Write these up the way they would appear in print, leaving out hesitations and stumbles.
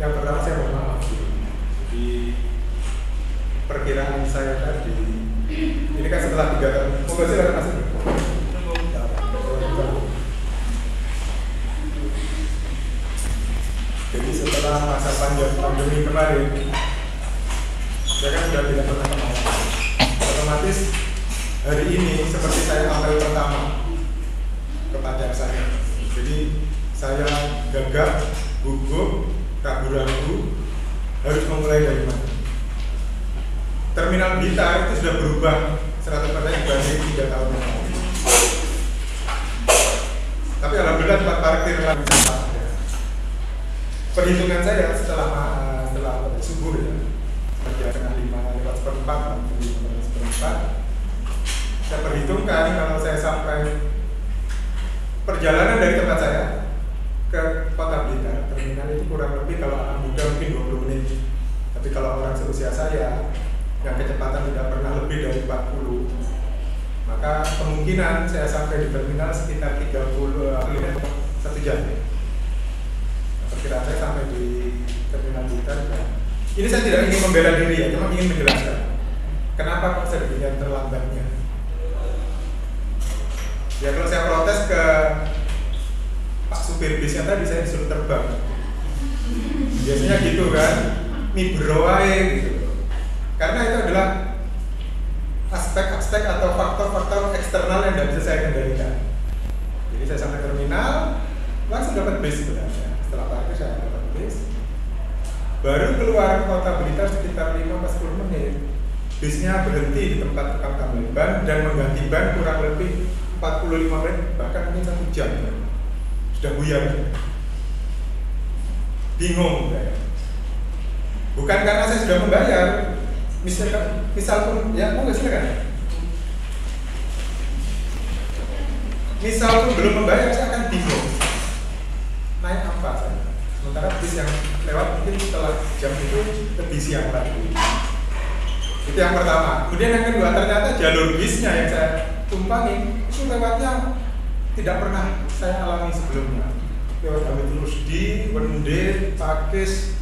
Yang pertama saya mohon maaf. Jadi perkiraan saya tadi ini kan setelah 3 tahun. Monggo silakan masuk. Jadi setelah masa panjang pandemi kemarin, saya kan sudah tidak pernah kemana. Otomatis hari ini seperti saya apel pertama ke pacar saya. Jadi saya gagap, gugup, ragu-ragu harus memulai dari mana. Terminal Blitar itu sudah berubah 100% dibanding 3 tahun yang lalu. Tapi alhamdulillah tempat parkir lagi sampah. Perhitungan saya setelah subuh ya, sekitar 5:04, saya perhitungkan kalau saya sampai perjalanan dari tempat saya ke kota Blitar, terminal itu kurang lebih kalau anak muda mungkin 20 menit. Tapi kalau orang seusia saya yang kecepatan tidak pernah lebih dari 40, maka kemungkinan saya sampai di terminal sekitar 1 jam. Perkiraan saya sampai di terminal Blitar. Ini saya tidak ingin membela diri ya, cuma ingin menjelaskan kenapa kok saya demikian terlambatnya. Ya kalau saya protes ke Pak supir bisnya tadi, saya disuruh terbang. Biasanya gitu kan, mibroae gitu. Karena itu adalah aspek-aspek atau faktor-faktor eksternal yang tidak bisa saya kendalikan. Jadi saya sampai terminal, langsung dapat bis sebenarnya. Setelah parkir saya dapat bis. Baru keluar kota Blitar sekitar 5-10 menit. Bisnya berhenti di tempat tukang tambal ban dan mengganti ban kurang lebih 45 menit, bahkan mungkin 1 jam. Sudah buyar. Bingung saya. Bukan karena saya sudah membayar. Misal pun, ya mau nggak silakan. Misal pun belum membayar, saya akan bingung. Naik apa saya? Sementara bis yang lewat mungkin setelah jam itu lebih siang lagi. Itu yang pertama. Kemudian yang kedua, ternyata jalur bisnya yang saya tumpangi itu lewatnya tidak pernah saya alami sebelumnya. Lewat Hamid Rusdi, Wende, Pakis,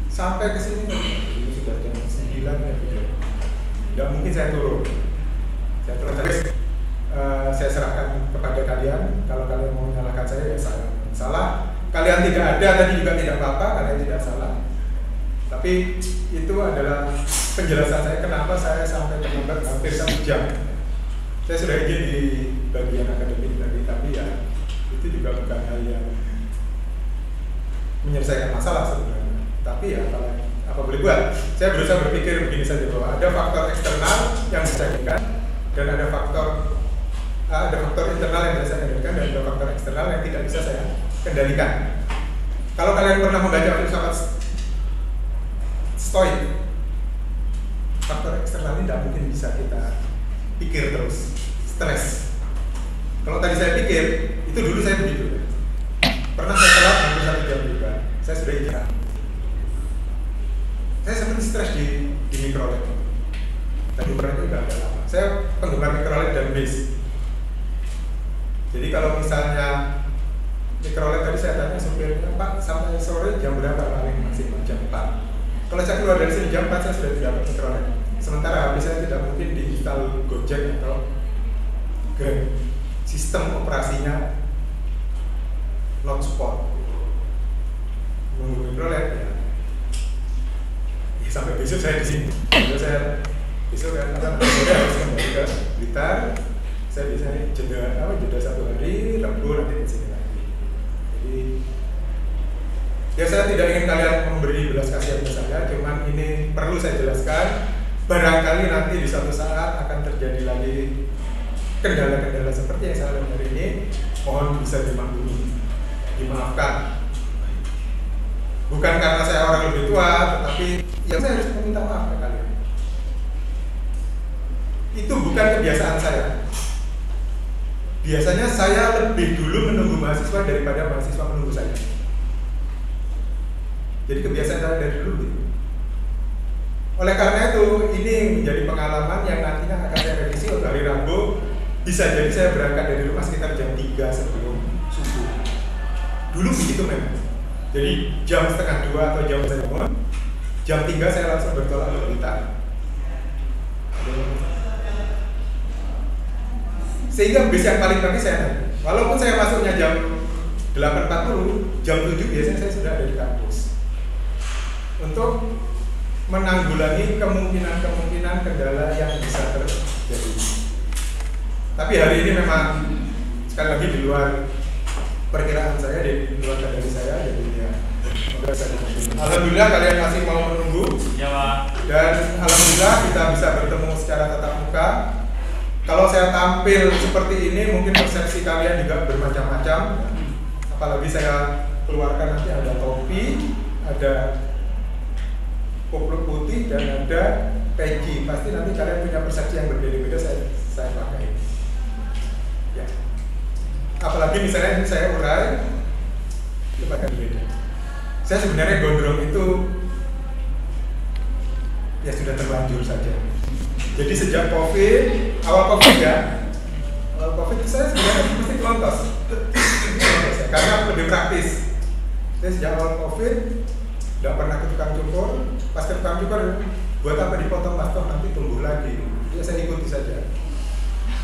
sampai ke sini ini sudah jam 9 ya. Tidak mungkin saya turun. Saya terus saya serahkan kepada kalian. Kalau kalian mau menyalahkan saya ya salah. Kalian tidak ada tadi juga tidak apa-apa, kalian tidak salah. Tapi itu adalah penjelasan saya kenapa saya sampai terlambat hampir 1 jam. Saya sudah izin di bagian akademik tadi, tapi ya itu juga bukan hal yang menyelesaikan masalah sebenarnya. Tapi ya kalau apa boleh buat, saya berusaha berpikir begini saja bahwa ada faktor eksternal yang bisa kendalikan dan ada faktor internal yang bisa saya kendalikan dan ada faktor eksternal yang tidak bisa saya kendalikan. Kalau kalian pernah membaca filsafat Stoik, faktor eksternal ini tidak mungkin bisa kita pikir terus, stres. Kalau tadi saya pikir, itu dulu saya begitu. Pernah saya telat hampir 1 jam juga. Saya sudah izin. Saya seperti stres di mikrolet. Tadi itu udah agak lama. Saya penggemar mikrolet dan bis. Jadi kalau misalnya mikrolet tadi saya tanya supirnya, Pak sampai sore jam berapa paling maksimal? Jam 4. Kalau saya keluar dari sini jam 4 saya sudah tidak dapat mikrolet. Sementara HP saya tidak mungkin diinstal Gojek atau Grab. Sistem operasinya non support. Menunggu mikrolet ya. Sampai besok saya di sini. Kalau saya besok kan harus kembali ke Blitar. Saya biasanya jeda 1 hari, Rabu nanti di sini lagi. Jadi ya saya tidak ingin kalian memberi belas kasihan ke saya, cuman ini perlu saya jelaskan. Barangkali nanti di suatu saat akan terjadi lagi kendala-kendala seperti yang saya alami hari ini. Mohon bisa dimaklumi, dimaafkan. Bukan karena saya orang lebih tua, tetapi ya saya harus meminta maaf ke kalian. Itu bukan kebiasaan saya. Biasanya saya lebih dulu menunggu mahasiswa daripada mahasiswa menunggu saya. Jadi kebiasaan saya dari dulu gitu. Oleh karena itu, ini menjadi pengalaman yang nantinya akan saya revisi untuk hari Rabu. Bisa jadi saya berangkat dari rumah sekitar jam 3 sebelum subuh. Dulu begitu memang. Jadi jam 1:30 atau jam saya bangun, jam 3 saya langsung bertolak ke Blitar. Sehingga bis yang paling pagi saya naik. Walaupun saya masuknya jam 8.40, jam 7 biasanya saya sudah ada di kampus. Untuk menanggulangi kemungkinan kendala yang bisa terjadi. Tapi hari ini memang sekali lagi di luar perkiraan saya, di luar kendali saya, jadi ya. Alhamdulillah kalian masih mau menunggu. Ya, Pak. Dan alhamdulillah kita bisa bertemu secara tatap muka. Kalau saya tampil seperti ini, mungkin persepsi kalian juga bermacam-macam. Apalagi saya keluarkan nanti ada topi, ada kupluk putih, dan ada peci. Pasti nanti kalian punya persepsi yang berbeda-beda saya pakai. Ya. Apalagi misalnya saya urai, itu bakal beda. Saya sebenarnya gondrong itu ya sudah terlanjur saja. Jadi sejak COVID, awal COVID saya sebenarnya mesti kelontos. Karena lebih praktis. Saya sejak awal COVID tidak pernah ke tukang cukur. Pas ke tukang cukur, buat apa dipotong mas, toh nanti tumbuh lagi. Ya saya ikuti saja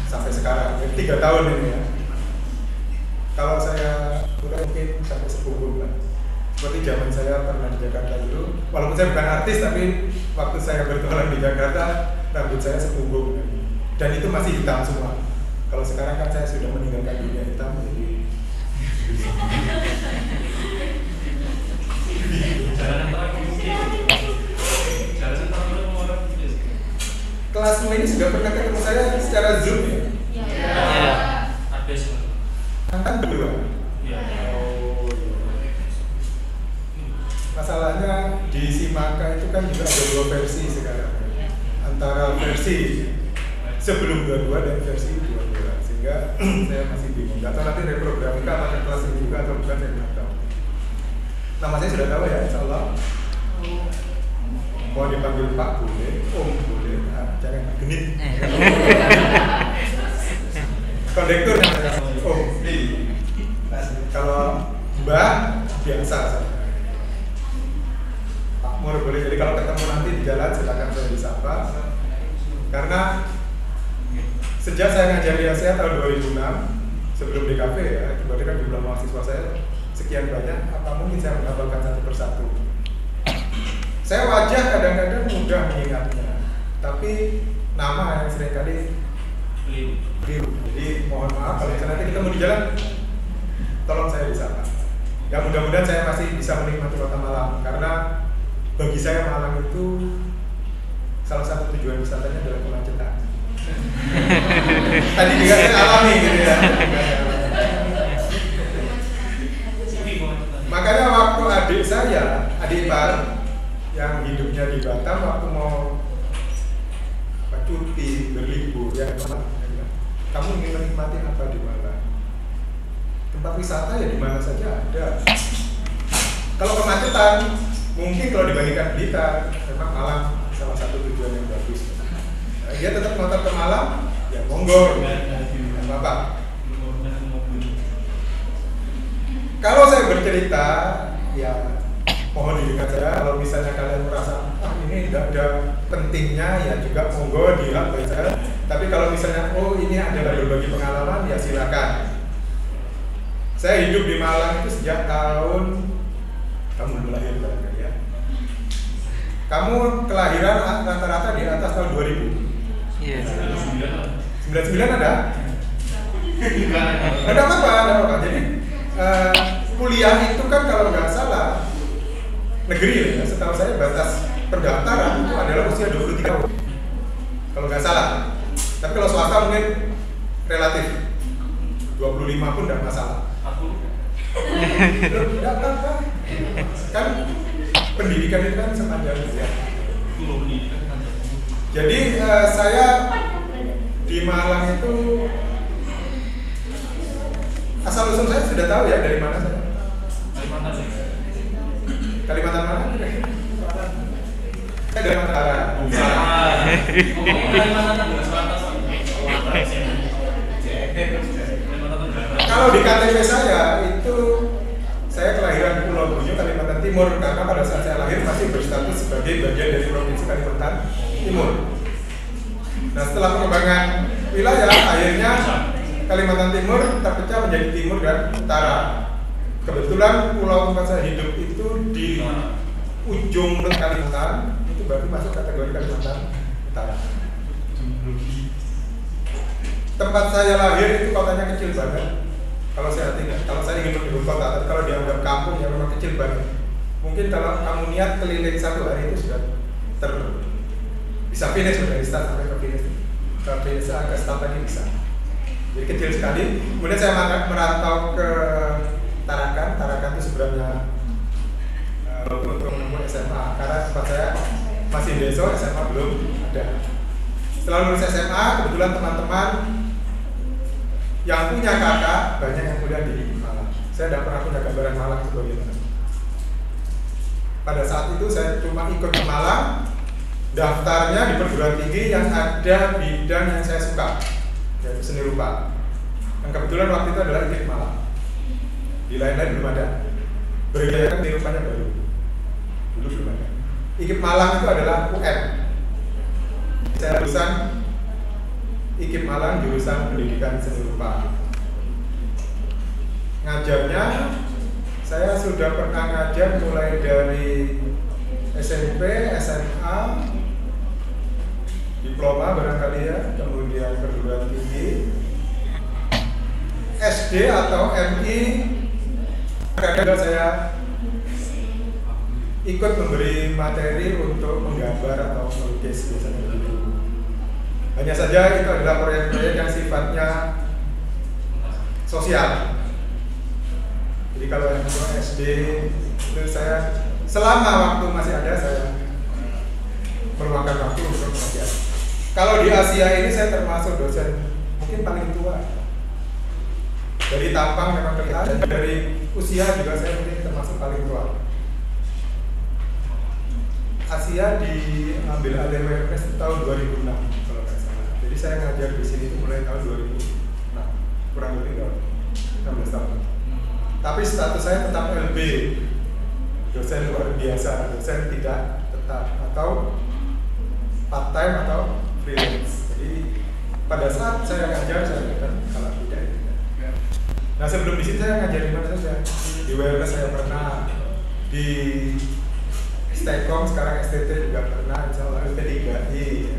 sampai sekarang. 3 tahun ini ya. Kalau saya udah mungkin sampai sepunggung lah. Seperti zaman saya pernah di Jakarta dulu, walaupun saya bukan artis, tapi waktu saya bertualang di Jakarta, rambut saya sepunggung, dan itu masih hitam semua. Kalau sekarang kan saya sudah meninggalkan dunia hitam, jadi kelasmu ini sudah pernah ketemu saya secara Zoom ya? Iya. Ada semua. Kan berdua. Iya. Masalahnya di Simaka itu kan juga ada 2 versi sekarang, antara versi sebelum 22 dan versi 22, sehingga saya masih bingung. Gak tahu nanti reprogramika pakai kelas ini juga atau bukan, saya nggak tahu. Nama saya sudah tahu ya, insya Allah. Mau dipanggil Pak boleh, Om boleh, jangan genit. Kondektur Om. Kalau Mbak biasa saja. Boleh, jadi kalau ketemu nanti di jalan silakan saya disapa. Karena sejak saya ngajar di Asia tahun 2006, sebelum DKV ya, itu berarti kan jumlah mahasiswa saya sekian banyak, apa mungkin saya menghafalkan satu persatu. Saya wajah kadang-kadang mudah mengingatnya, tapi nama yang seringkali keliru. Jadi mohon maaf kalau nanti ketemu di jalan, tolong saya disapa. Ya mudah-mudahan saya masih bisa menikmati kota Malang, karena bagi saya Malang itu salah satu tujuan wisatanya adalah kemacetan. Tadi juga saya alami gitu ya. Makanya waktu adik saya, adik ipar yang hidupnya di Batam, waktu mau cuti berlibur ya, kamu ingin menikmati apa di Malang? Tempat wisata ya di mana saja ada. Kalau kemacetan, mungkin kalau dibandingkan Blitar, memang Malang salah satu tujuan yang bagus. Nah, dia tetap ngotot ke Malang, ya monggo, nggak apa-apa. Kalau saya bercerita, ya mohon didengar saya. Kalau misalnya kalian merasa ini tidak ada pentingnya, ya juga monggo dihak saya. Tapi kalau misalnya ini adalah berbagi pengalaman, ya silakan. Saya hidup di Malang itu sejak tahun, kamu belum lahir barangkali ya. Kamu kelahiran rata-rata di atas tahun 2000. Iya. 99 ada? Ada apa-apa. Jadi kuliah itu kan kalau nggak salah negeri ya, setahu saya batas pendaftaran itu adalah usia 23 tahun. Kalau nggak salah. Tapi kalau swasta mungkin relatif 25 pun nggak masalah. Tidak apa-apa. Kan pendidikan itu kan sepanjang usia. Jadi saya di Malang itu asal usul saya sudah tahu ya dari mana saya. Kalimantan mana? Saya dari Mataram. Kalau di KTP saya itu saya kelahiran Pulau Bunyu, Timur karena pada saat saya lahir masih berstatus sebagai bagian dari Provinsi Kalimantan Timur. Nah, setelah pengembangan wilayah, akhirnya Kalimantan Timur terpecah menjadi Timur dan Utara. Kebetulan pulau tempat saya hidup itu di ujung Kalimantan, itu berarti masuk kategori Kalimantan Utara. Tempat saya lahir itu kotanya kecil banget. Kalau saya ingin menyebut kota, tapi kalau dianggap kampung ya memang kecil banget. Mungkin kalau kamu niat keliling satu hari itu sudah bisa finish dari start sampai ke finish. Ke start lagi bisa. Jadi kecil sekali. Kemudian saya merantau ke Tarakan. Tarakan itu sebenarnya untuk menempuh SMA karena tempat saya masih desa, SMA belum ada. Setelah lulus SMA, kebetulan teman-teman yang punya kakak banyak yang kuliah di Malang. Saya tidak pernah punya gambaran Malang itu bagaimana. Pada saat itu saya cuma ikut ke Malang, daftarnya di perguruan tinggi yang ada bidang yang saya suka, yaitu seni rupa. Yang kebetulan waktu itu adalah IKIP Malang. Di lain-lain belum ada. Bergaya seni rupanya baru. Dulu belum ada. IKIP Malang itu adalah UM. Saya lulusan IKIP Malang jurusan pendidikan seni rupa. Ngajarnya saya sudah pernah ngajar mulai dari SMP, SMA, diploma barangkali ya, kemudian perguruan tinggi, SD atau MI. Kadang saya ikut memberi materi untuk menggambar atau melukis biasanya begitu. Hanya saja itu adalah proyek-proyek yang sifatnya sosial. Jadi kalau yang SD itu saya selama waktu masih ada saya meluangkan waktu untuk mengajar. Kalau di Asia ini saya termasuk dosen mungkin paling tua. Dari tampang memang kelihatan, dan dari usia juga saya mungkin termasuk paling tua. Asia diambil alih WMS tahun 2006 kalau nggak salah. Jadi saya ngajar di sini itu mulai tahun 2006, kurang lebih 16 tahun. Tapi status saya tetap LB, dosen luar biasa, dosen tidak tetap atau part time atau freelance. Jadi pada saat saya ngajar saya bukan kalau tidak. Nah sebelum di sini saya ngajar di mana saja. Di WMS saya pernah, di Stekom sekarang STT juga pernah, misalnya P3I.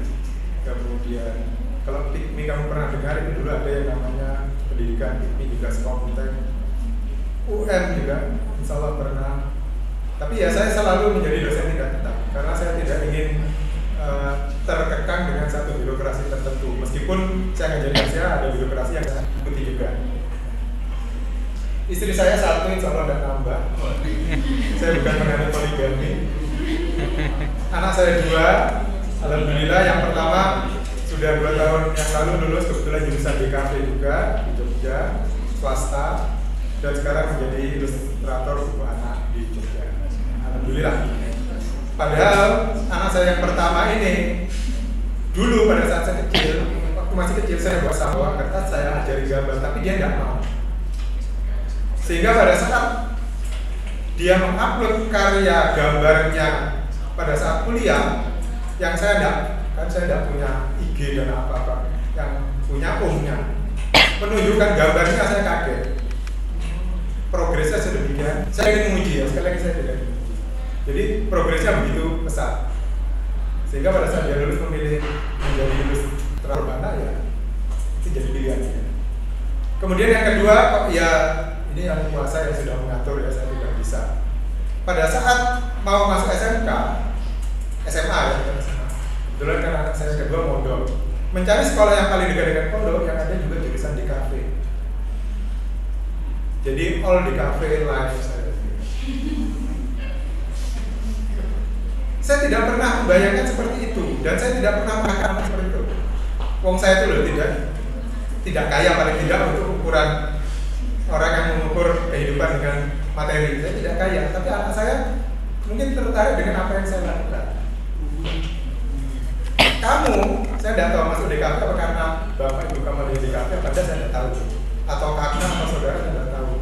Kemudian kalau PIKMI kamu pernah dengar itu dulu ada yang namanya pendidikan PIKMI juga Sekomtek. UM juga, insya Allah pernah. Tapi ya saya selalu menjadi dosen tidak tetap karena saya tidak ingin terkekang dengan satu birokrasi tertentu. Meskipun saya ngajar di Asia ada birokrasi yang saya ikuti juga. Istri saya satu, insya Allah dan nambah. Saya bukan mengenai poligami. Anak saya 2, alhamdulillah. Yang pertama sudah 2 tahun yang lalu lulus, kebetulan jurusan DKV juga di Jogja, swasta. Dan sekarang menjadi ilustrator buku anak di Jogja. Alhamdulillah. Padahal anak saya yang pertama ini dulu pada saat saya kecil, waktu masih kecil saya buat sampah kertas, saya ajari gambar, tapi dia tidak mau. Sehingga pada saat dia mengupload karya gambarnya pada saat kuliah, yang saya tidak punya IG dan apa-apa, yang punya umumnya menunjukkan gambarnya, saya kaget. Progresnya sedemikian, saya ingin menguji ya, sekali lagi saya tidak. Jadi progresnya begitu pesat, sehingga pada saat dia lulus memilih menjadi ilustrator mana ya, itu jadi pilihannya. Kemudian yang kedua, kok ya ini yang kuasa yang sudah mengatur ya, saya tidak bisa. Pada saat mau masuk SMK, SMA ya, kebetulan kan anak saya kedua mondok, mencari sekolah yang paling dekat dengan pondok yang ada juga jurusan di kafe. Jadi all di cafe live saya. Saya tidak pernah membayangkan seperti itu dan saya tidak pernah mengatakan seperti itu. Wong saya itu loh tidak kaya paling tidak untuk ukuran orang yang mengukur kehidupan dengan materi. Saya tidak kaya, tapi anak saya mungkin tertarik dengan apa yang saya lakukan. Kamu, saya tidak tahu masuk DKV apa karena bapak ibu kamu di DKV, padahal saya tidak tahu. Atau kakak atau saudara saya tidak tahu.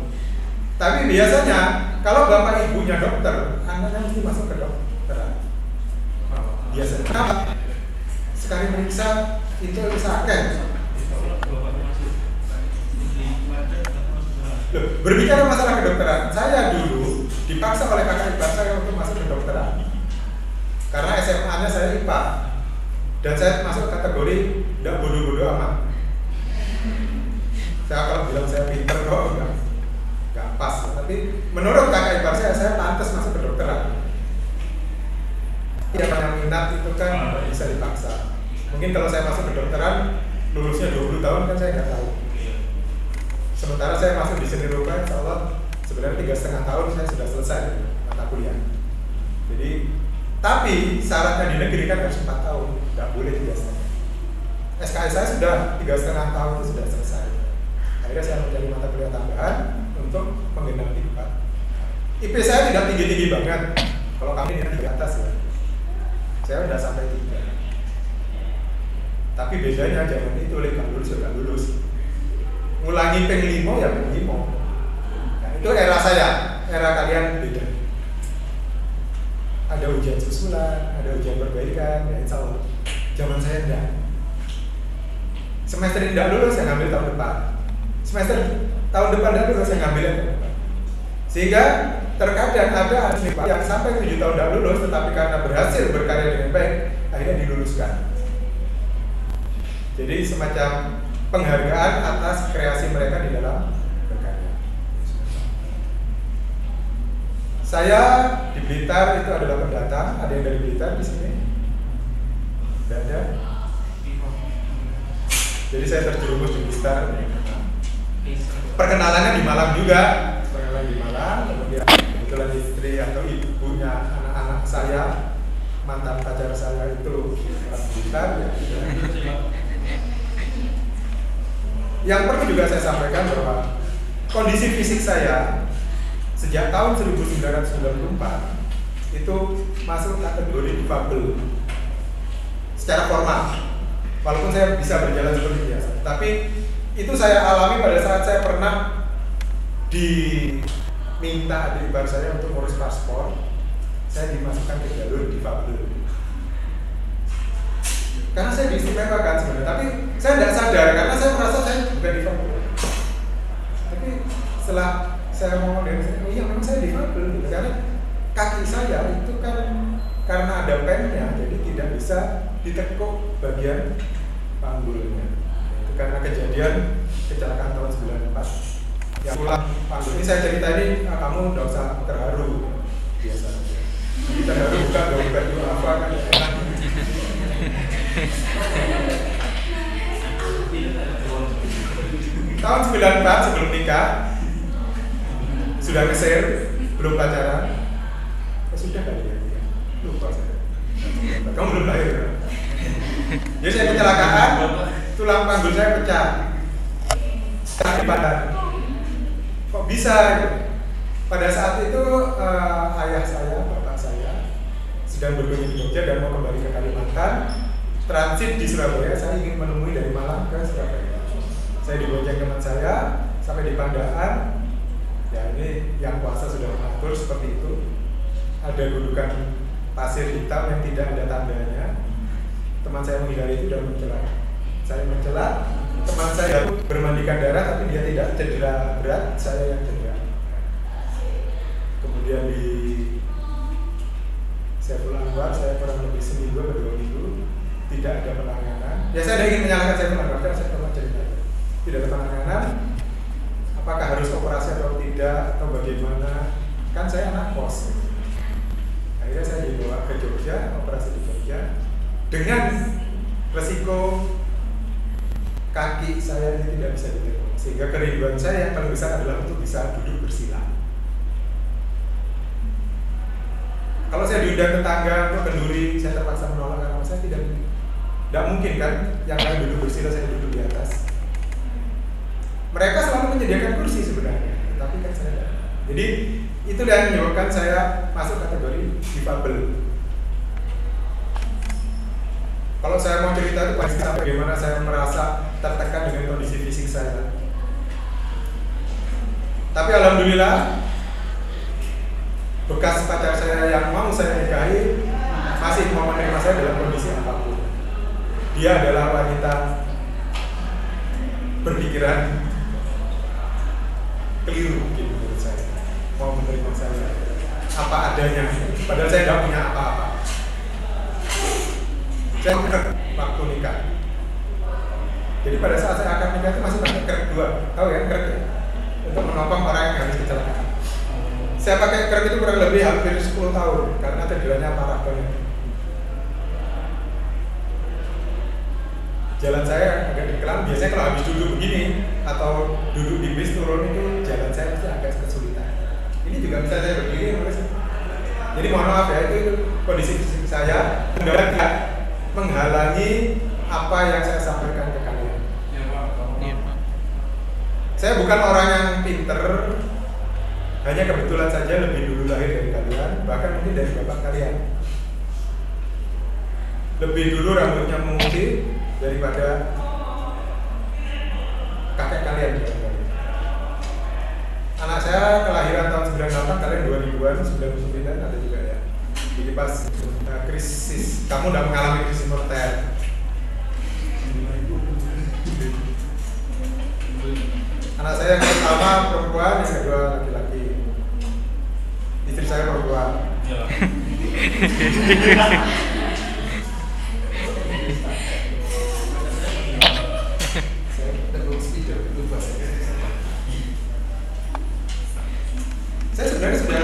Tapi biasanya kalau bapak ibunya dokter, anaknya mesti masuk ke dokteran. Biasanya kenapa? Sekali meriksa itu sakit. Loh, berbicara masalah kedokteran, saya dulu dipaksa oleh kakak ipar saya untuk masuk ke kedokteran. Karena SMA-nya saya IPA dan saya masuk kategori tidak bodoh-bodoh amat. Saya kalau bilang saya pinter kok nggak pas, tapi menurut kakak ipar saya pantas masuk ke kedokteran. Yang namanya minat itu kan bisa dipaksa. Mungkin kalau saya masuk ke kedokteran lulusnya 20 tahun kan saya nggak tahu. Sementara saya masuk di seni rupa, insya Allah sebenarnya 3,5 tahun saya sudah selesai mata kuliah. Jadi, tapi syaratnya di negeri kan harus 4 tahun, nggak boleh 3,5. SKS saya sudah 3,5 tahun itu sudah selesai. Akhirnya saya mencari mata kuliah tambahan untuk menggenapi 4. IP saya tidak tinggi-tinggi banget. Kalau kami ini di atas ya. Saya udah sampai 3. Tapi bedanya zaman itu legal lulus sudah lulus. Ngulangi peng 5 ya peng 5. Nah, itu era saya, era kalian beda. Ada ujian susulan, ada ujian perbaikan, ya insya Allah. Zaman saya enggak. Semester ini enggak lulus, saya ngambil tahun depan. Semester tahun depan enggak lulus, saya ngambil yang tahun depan. Sehingga terkadang ada anak yang sampai 7 tahun enggak lulus, tetapi karena berhasil berkarya dengan baik, akhirnya diluluskan. Jadi semacam penghargaan atas kreasi mereka di dalam berkarya. Saya di Blitar itu adalah pendatang. Ada yang dari Blitar di sini? Tidak ada. Jadi saya terjerumus di Blitar. Perkenalannya di Malang juga. Perkenalan di Malang. Kemudian kebetulan istri atau ibunya anak-anak saya, mantan pacar saya itu orang Blitar. Yang perlu juga saya sampaikan bahwa kondisi fisik saya sejak tahun 1994 itu masuk kategori difabel secara formal. Walaupun saya bisa berjalan seperti biasa, tapi itu saya alami pada saat saya pernah diminta adik ipar saya untuk ngurus paspor. Saya dimasukkan ke jalur difabel. Karena saya diistimewakan sebenarnya, tapi saya tidak sadar karena saya merasa saya bukan difabel. Tapi setelah saya ngomong dengan saya, oh iya memang saya difabel gitu. Karena kaki saya itu kan karena ada pennya, jadi tidak bisa ditekuk bagian panggulnya. Itu karena kejadian kecelakaan tahun 94. Yang pulang panggul ini saya cerita ini, kamu tidak usah terharu biasa saja. Terharu bukan itu apa kan enak. Tahun 94 sebelum nikah sudah nge-share, belum pacaran. Sudah kali ya? Lupa saya. Kamu belum lahir kan? Jadi saya kecelakaan, tulang panggul saya pecah. Sakit badan. Kok bisa? Pada saat itu ayah saya, bapak saya sedang berkunjung di Jogja dan mau kembali ke Kalimantan. Transit di Surabaya, saya ingin menemui dari Malang ke Surabaya. Saya dibonceng teman saya sampai di Pandaan. Ya ini yang kuasa sudah mengatur seperti itu. Ada gundukan pasir hitam yang tidak ada tandanya. Teman saya menghindari itu dan mencelat. Saya mencelat, teman saya bermandikan darah tapi dia tidak cedera berat, saya yang cedera. Kemudian di Saiful Anwar, saya kurang lebih seminggu atau 2 minggu tidak ada penanganan. Ya saya tidak ingin menyalahkan Saiful Anwar, saya pernah cerita. Tidak ada penanganan. Apakah harus operasi atau tidak atau bagaimana? Kan saya anak kos. Akhirnya saya dibawa ke Jogja, operasi di Jogja dengan resiko kaki saya ini tidak bisa ditekuk. Sehingga kerinduan saya yang paling besar adalah untuk bisa duduk bersila. Kalau saya diundang tetangga untuk kenduri, saya terpaksa menolak karena saya tidak mungkin kan yang lain duduk bersila, saya duduk di atas. Mereka selalu menyediakan kursi sebenarnya, tapi kan saya tidak. Jadi itu yang menyebabkan saya masuk kategori difabel. Kalau saya mau cerita itu pasti sampai bagaimana saya merasa tertekan dengan kondisi fisik saya. Tapi alhamdulillah bekas pacar saya yang mau saya nikahi masih mau menerima saya dalam kondisi apapun. Dia adalah wanita berpikiran keliru mungkin menurut saya, mau menerima saya apa adanya, padahal saya tidak punya apa-apa. Saya waktu nikah. Jadi pada saat saya akan nikah itu masih pakai krek 2, tahu ya krek ya? Untuk menopang orang yang habis kecelakaan. Saya pakai krek itu kurang lebih hampir 10 tahun karena cederanya parah banget. Jalan saya agak dikelam, biasanya kalau habis duduk begini atau duduk di bis turun itu jalan saya pasti agak kesulitan. Ini juga bisa saya berdiri, jadi mohon maaf ya, itu kondisi fisik saya tidak menghalangi apa yang saya sampaikan ke kalian. Saya bukan orang yang pinter, hanya kebetulan saja lebih dulu lahir dari kalian, bahkan mungkin dari bapak kalian. Lebih dulu rambutnya memutih daripada kakek kalian. Anak saya kelahiran tahun 98, kalian 2000-an, 99 ada juga ya. Jadi pas krisis, kamu udah mengalami krisis moneter. Anak saya yang pertama perempuan, yang kedua laki-laki. Istri saya perempuan. Saya sebenarnya sudah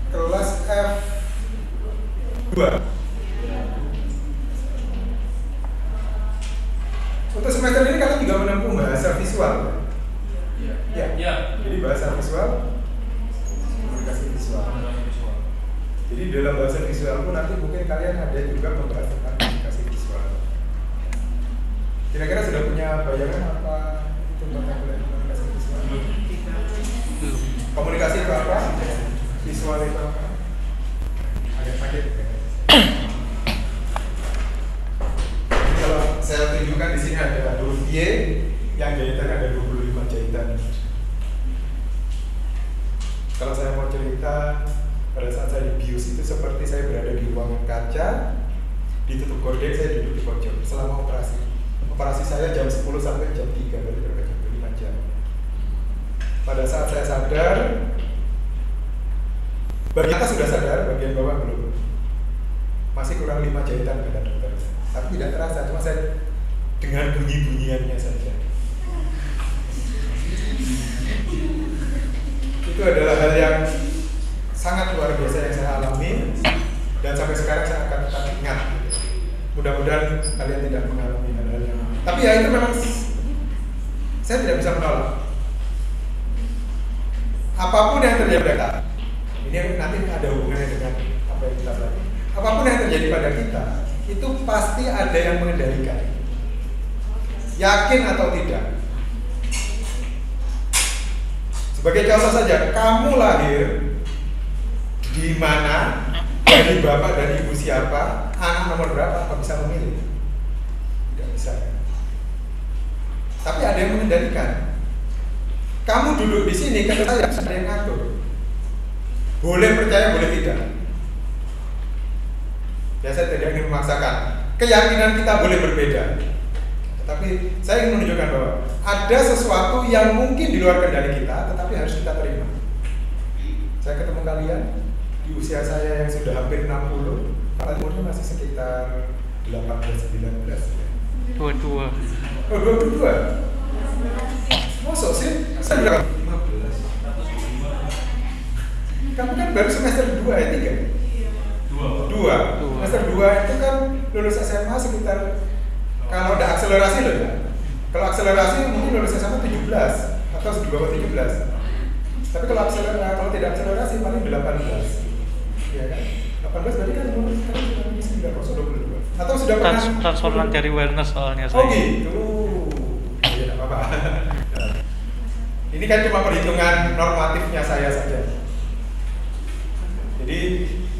kelas F2. Untuk semester ini kalian juga menempuh bahasa visual. Ya. Jadi bahasa visual, komunikasi visual. Jadi dalam bahasa visual pun nanti mungkin kalian ada juga membahas tentang komunikasi visual. Kira-kira sudah punya bayangan apa itu tentang komunikasi visual? Komunikasi itu apa? Visual itu apa? Agak sakit. Kalau saya tunjukkan di sini ada huruf Y, yang jahitan ada 25 jahitan. Kalau saya mau cerita, pada saat saya dibius itu seperti saya berada di ruangan kaca, ditutup gorden, saya duduk di pojok selama operasi. Operasi saya jam 10 sampai jam 3, berarti berapa jam? 5 jam. Pada saat saya sadar, bagian atas sudah sadar, bagian bawah belum. Masih kurang 5 jahitan kata dokter. Tapi tidak terasa, cuma saya dengar bunyi-bunyiannya saja. Itu adalah hal yang sangat luar biasa yang saya alami, dan sampai sekarang saya akan tetap ingat. Mudah-mudahan kalian tidak mengalami hal-hal yang, tapi ya itu memang saya tidak bisa menolak. Apapun yang terjadi pada kita, ini nanti ada hubungannya dengan apa yang kita pelajari. Apapun yang terjadi pada kita, itu pasti ada yang mengendalikan. Yakin atau tidak. Sebagai contoh saja, kamu lahir di mana, dari bapak dan ibu siapa, anak nomor berapa, apa bisa memilih? Tidak bisa. Tapi ada yang mengendalikan. Kamu duduk di sini, kata saya ada yang ngatur. Boleh percaya, boleh tidak. Ya saya tidak ingin memaksakan. Keyakinan kita boleh berbeda. Tapi saya ingin menunjukkan bahwa ada sesuatu yang mungkin di luar kendali kita, tetapi harus kita terima. Saya ketemu kalian di usia saya yang sudah hampir 60, umurnya masih sekitar 18-19 ya. 22. Oh 22? Masuk sih? Saya berapa? 15. Kamu kan baru semester 2 ya 3? 2. Semester 2 itu kan lulus SMA sekitar, kalau udah akselerasi loh ya. Kalau akselerasi mungkin lulus SMA 17 atau di bawah 17. Tapi kalau tidak akselerasi paling 18. Ya kan? 18 berarti kan umur sekarang sudah 22 atau sudah pernah transforman dari awareness soalnya saya. Oh gitu. Ya tidak apa-apa. Ini kan cuma perhitungan normatifnya saya saja. Jadi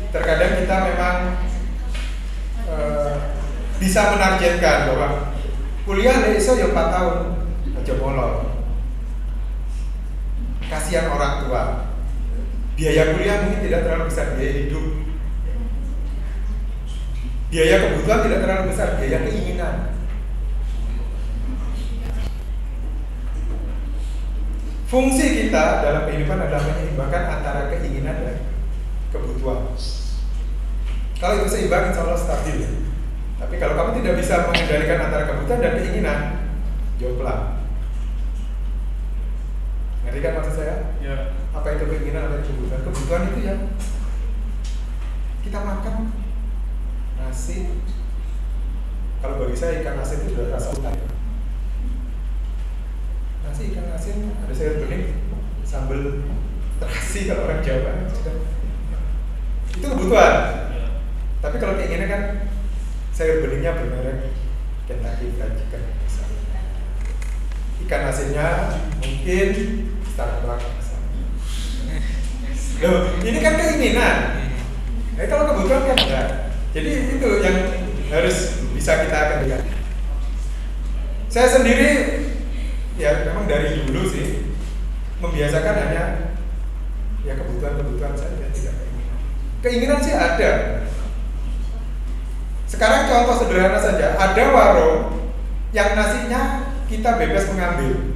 terkadang kita memang bisa menargetkan bahwa kuliah iso ya 4 tahun aja molor. Kasihan orang tua. Biaya kuliah mungkin tidak terlalu besar, biaya hidup. Biaya kebutuhan tidak terlalu besar, biaya keinginan. Fungsi kita dalam kehidupan adalah menyeimbangkan antara keinginan dan kebutuhan. Kalau itu seimbang, insya Allah stabil. Tapi kalau kamu tidak bisa mengendalikan antara kebutuhan dan keinginan, jomplang. Ngerti kan maksud saya? Ya. Apa itu keinginan, apa itu kebutuhan? Kebutuhan itu ya kita makan nasi. Kalau bagi saya ikan asin itu sudah rasa utama. Nasi ikan asin ada sayur bening, sambal terasi kalau orang Jawa itu kebutuhan. Ya. Tapi kalau keinginan kan sayur beningnya bermerek Kentucky Fried Chicken misalnya. Ikan asinnya mungkin Starbucks. Loh, ini kan keinginan. Kalau kebutuhan kan enggak. Jadi itu yang harus bisa kita kendalikan. Saya sendiri ya memang dari dulu sih membiasakan hanya ya kebutuhan saja, tidak keinginan. Keinginan sih ada. Sekarang contoh sederhana saja, ada warung yang nasinya kita bebas mengambil.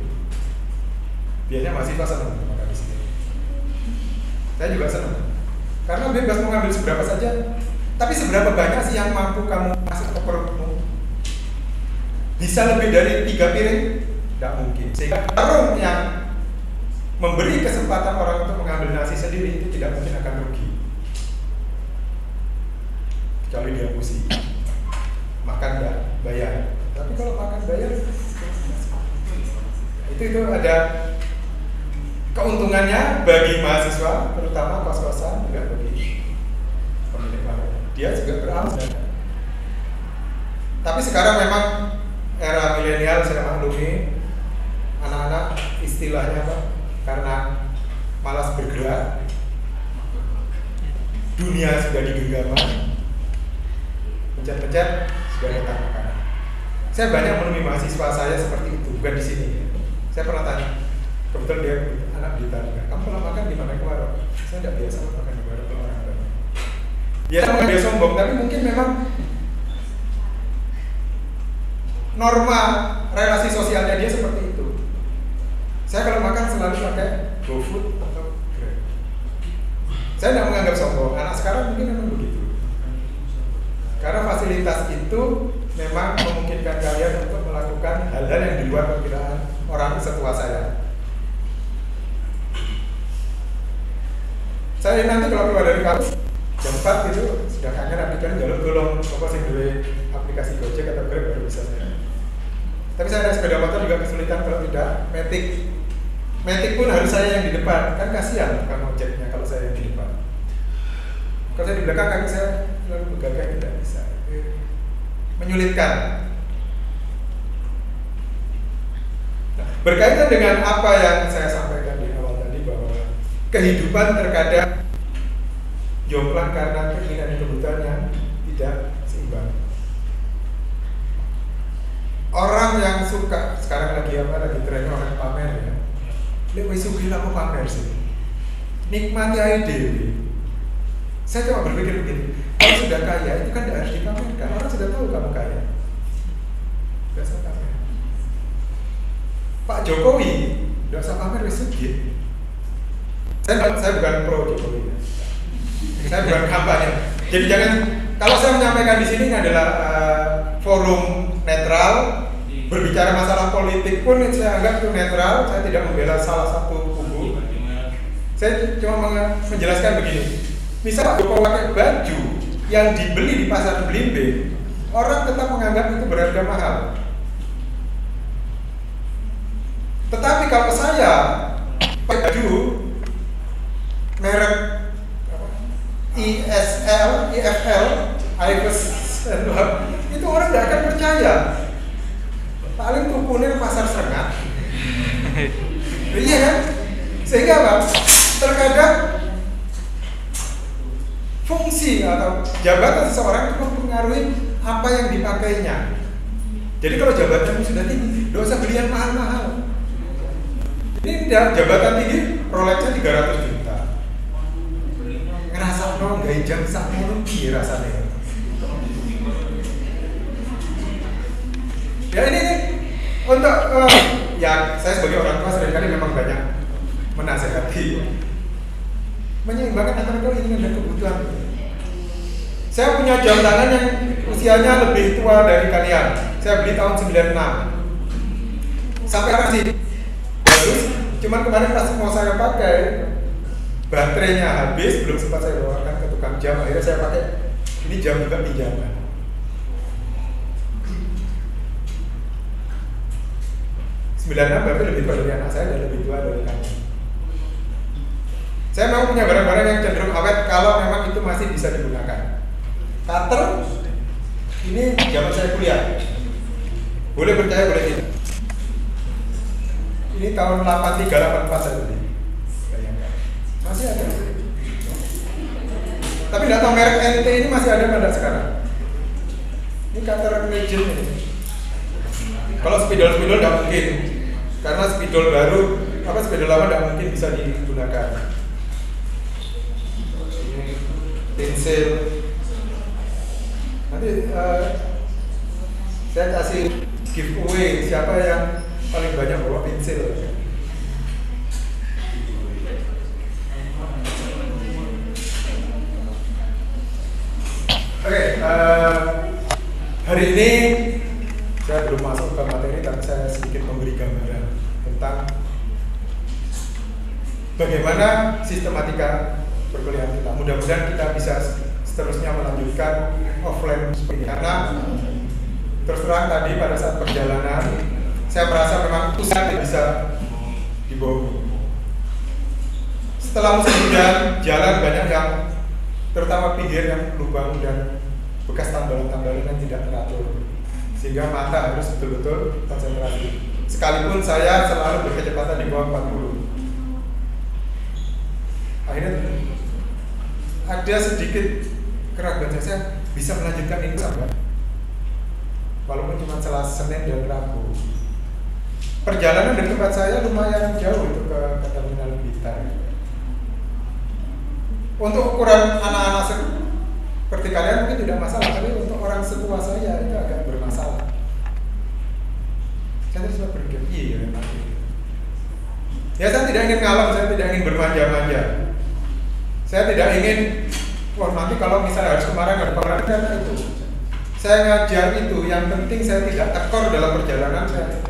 Biasanya mahasiswa senang makan di sini. Saya juga senang, karena bebas mengambil seberapa saja. Tapi seberapa banyak sih yang mampu kamu masuk ke perutmu? Bisa lebih dari 3 piring? Tidak mungkin. Sehingga warung yang memberi kesempatan orang untuk mengambil nasi sendiri itu tidak mungkin akan rugi. Kecuali dia pusing. Makan tidak bayar. Tapi kalau makan bayar, itu ada keuntungannya bagi mahasiswa, terutama kos-kosan, juga bagi pemilik warung. Dia juga beramal. Tapi sekarang memang era milenial, saya maklumi anak-anak istilahnya apa? Karena malas bergerak, dunia sudah digenggaman, pencet-pencet sudah datang makanan. Saya banyak menemui mahasiswa saya seperti itu, bukan di sini. Saya pernah tanya, kebetulan dia anak ditanya, kamu kalau makan di mana kemarin? Saya tidak biasa makan di mana orang ada. Ya sama dia sombong, tapi mungkin memang norma relasi sosialnya dia seperti itu. Saya kalau makan selalu pakai GoFood atau Grab. Saya tidak menganggap sombong. Anak sekarang mungkin memang begitu. Karena fasilitas itu memang memungkinkan kalian untuk melakukan hal-hal yang di luar perkiraan orang setua saya. Saya nanti kalau keluar dari kampus jam 4 gitu sudah kangen aplikasi jalur golong apa sih dulu aplikasi Gojek atau Grab baru bisa saya. Tapi saya naik sepeda motor juga kesulitan kalau tidak Matic pun harus saya yang di depan, kan kasihan tukang ojeknya kalau saya yang di depan. Kalau saya di belakang kaki saya lalu bergagak tidak bisa, menyulitkan. Nah, berkaitan dengan apa yang saya sampaikan di awal tadi bahwa kehidupan terkadang jomplang karena keinginan dan kebutuhan yang tidak seimbang. Orang yang suka sekarang lagi trennya orang pamer ya. Lek wis sugih aku pamer sih. Nikmati aja dhewe. Saya cuma berpikir begini, kalau sudah kaya itu kan tidak harus dipamerkan. Orang sudah tahu kamu kaya. Tidak usah pamer. Pak Jokowi tidak usah pamer wis sugih. Saya bukan pro Jokowi. Saya bukan kampanye. Jadi jangan, kalau saya menyampaikan di sini adalah forum netral. Berbicara masalah politik pun saya anggap itu netral, saya tidak membela salah satu kubu. Saya cuma menjelaskan begini. Misal Pak Jokowi pakai baju yang dibeli di pasar Blimbing, orang tetap menganggap itu berharga mahal. Tetapi kalau saya pakai baju merek ISL, IFL, IFS, itu orang nggak akan percaya. Paling tukunin pasar Serengat. Iya kan? Sehingga apa? Terkadang fungsi atau jabatan seseorang itu mempengaruhi apa yang dipakainya. Jadi kalau jabatanmu sudah tinggi, nggak usah beli yang mahal-mahal. Ini jabatan tinggi, Rolexnya 300 juta. Ngerasa dong, gaya jam sakmono piye rasanya. Ya ini nih untuk ya saya sebagai orang tua seringkali memang banyak menasehati menyeimbangkan antara keinginan dan kebutuhan. Saya punya jam tangan yang usianya lebih tua dari kalian. Saya beli tahun 96. Sampai sekarang sih bagus. Cuman kemarin pas mau saya pakai, baterainya habis, belum sempat saya bawakan ke tukang jam. Akhirnya saya pakai ini jam juga pinjaman. Berarti lebih tua dari anak saya dan lebih tua dari kamu. Saya mau punya barang-barang yang cenderung awet kalau memang itu masih bisa digunakan. Cutter, ini zaman saya kuliah. Boleh percaya, boleh tidak. Ini tahun 83, 84 saya beli. Masih ada. Tapi nggak tahu merek NT ini masih ada nggak sekarang. Ini cutter legend ini. Kalau spidol nggak mungkin. Karena spidol baru, spidol lama tidak mungkin bisa digunakan. Pensil. Nanti saya kasih giveaway siapa yang paling banyak bawa pensil. Oke, hari ini saya belum masuk ke materi, tapi saya sedikit memberi gambaran tentang bagaimana sistematika perkuliahan kita. Mudah-mudahan kita bisa seterusnya melanjutkan offline seperti ini. Karena terus terang tadi pada saat perjalanan saya merasa memang pusat tidak bisa dibohongi. Setelah musim hujan, jalan banyak yang terutama pinggir yang lubang dan bekas tambalan-tambalan yang tidak teratur, sehingga mata harus betul-betul konsentrasi. Sekalipun saya selalu berkecepatan di bawah 40. Akhirnya ada sedikit keraguan saya bisa melanjutkan ini sampai walaupun cuma Selasa, Senin dan Rabu. Perjalanan dari tempat saya lumayan jauh itu ke Terminal Blitar. Untuk ukuran anak-anak seperti kalian mungkin tidak masalah, tapi untuk orang setua saya itu agak bermasalah. Saya terus berpikir, iya memang. Ya saya tidak ingin ngalah, saya tidak ingin bermanja-manja. Saya tidak ingin, wah nanti kalau misalnya harus kemarin ada pengenalan data itu. Saya ngajar itu, yang penting saya tidak tekor dalam perjalanan saya.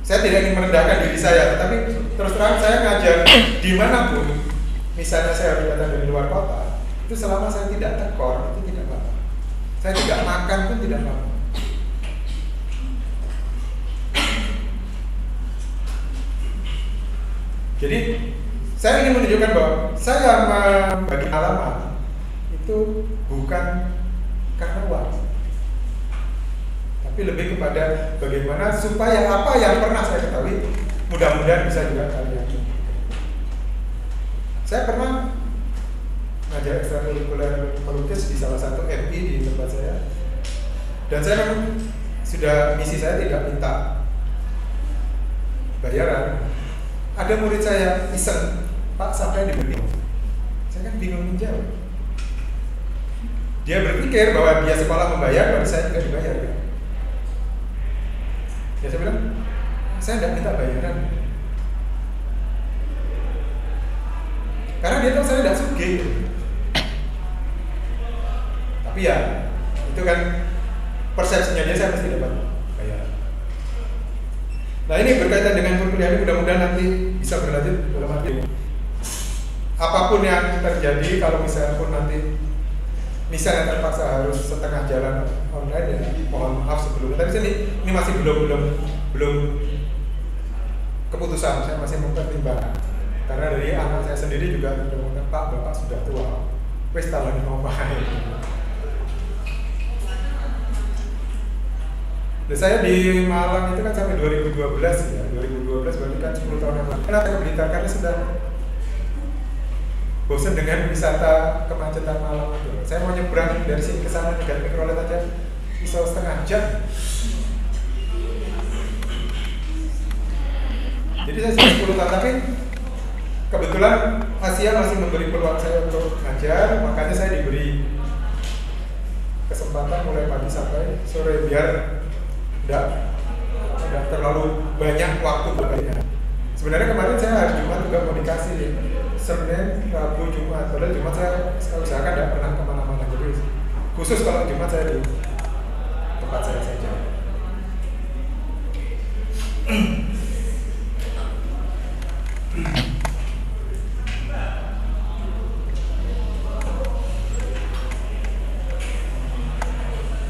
Saya tidak ingin merendahkan diri saya, tapi terus terang saya ngajar dimanapun. Misalnya saya harus datang dari luar kota, itu selama saya tidak tekor, itu tidak apa-apa. Saya tidak makan pun tidak apa-apa. Jadi saya ingin menunjukkan bahwa saya membagi alamat itu bukan karena uang, tapi lebih kepada bagaimana supaya apa yang pernah saya ketahui mudah-mudahan bisa juga kalian. Saya pernah ngajar ekstrakurikuler pelukis di salah satu MI di tempat saya, dan saya memang sudah misi saya tidak minta bayaran. Ada murid saya iseng, Pak sampai dibeli. Saya kan bingung menjawab. Dia berpikir bahwa dia sekolah membayar, baru saya tidak dibayar. Ya saya bilang, saya tidak minta bayaran. Karena dia tahu saya tidak sugih. Tapi ya, itu kan persepsinya dia, saya mesti dapat bayar. Nah ini berkaitan dengan perkuliahan, mudah-mudahan nanti bisa berlanjut dalam arti apapun yang terjadi. Kalau misalnya pun nanti misalnya terpaksa harus setengah jalan online, ya mohon maaf sebelumnya. Tapi ini masih belum keputusan, saya masih mempertimbangkan. Karena dari anak saya sendiri juga mudah-mudahan bapak sudah tua, wes talon ngomain. Nah, saya di Malang itu kan sampai 2012 ya, 2012 berarti kan 10 tahun yang lalu. Kenapa ke Blitar? Karena sudah bosan dengan wisata kemacetan Malang itu. Saya mau nyebrang dari sini ke sana dengan mikrolet aja bisa setengah jam. Jadi saya sudah 10 tahun, tapi kebetulan Asia masih memberi peluang saya untuk ngajar, makanya saya diberi kesempatan mulai pagi sampai sore biar tidak terlalu banyak waktu berbeda. Sebenarnya kemarin saya hari Jumat juga mau dikasih Senin, Rabu, Jumat. Padahal Jumat saya usahakan tidak pernah kemana-mana. Jadi khusus kalau Jumat saya di tempat saya saja.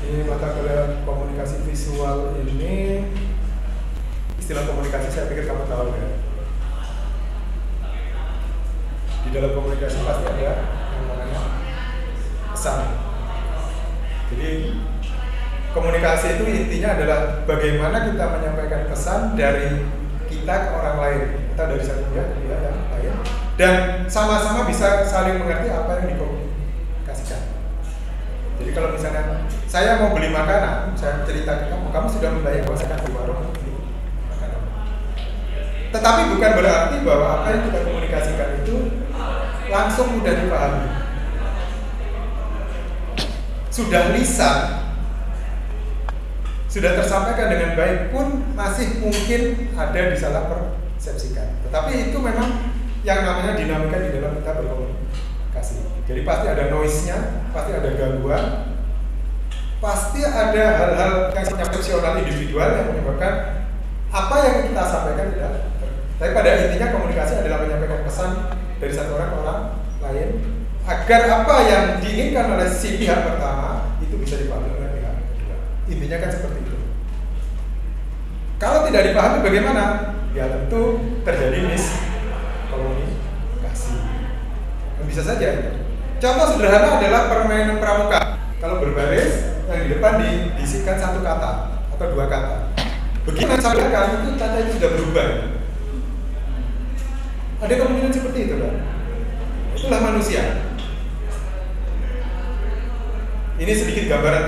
Ini mata kuliah komunikasi visual ini, istilah komunikasi saya pikir kamu tahu ya. Di dalam komunikasi pasti ada yang namanya pesan. Jadi komunikasi itu intinya adalah bagaimana kita menyampaikan pesan dari kita ke orang lain atau dari satu pihak ke pihak yang lain, dan sama-sama bisa saling mengerti apa yang dikomunikasikan. Jadi kalau misalnya saya mau beli makanan, saya cerita ke kamu sudah membayar, bahwa saya akan di warung beli makanan. Tetapi bukan berarti bahwa apa yang kita komunikasikan itu langsung mudah dipahami. Sudah lisan, sudah tersampaikan dengan baik pun masih mungkin ada disalah persepsikan. Tetapi itu memang yang namanya dinamika di dalam kita berkomunikasi. Jadi pasti ada noise-nya, pasti ada gangguan, pasti ada hal-hal yang persepsional individual yang menyebabkan apa yang kita sampaikan tidak. Tapi pada intinya komunikasi adalah menyampaikan pesan dari satu orang ke orang lain agar apa yang diinginkan oleh si pihak pertama itu bisa dipahami oleh pihak kedua. Intinya kan seperti itu. Kalau tidak dipahami bagaimana? Ya tentu terjadi miskomunikasi. Bisa saja. Contoh sederhana adalah permainan pramuka. Kalau berbaris, yang di depan diisikan satu kata atau dua kata. Begitu disampaikan itu kata itu sudah berubah. Ada kemungkinan seperti itu kan? Itulah manusia. Ini sedikit gambaran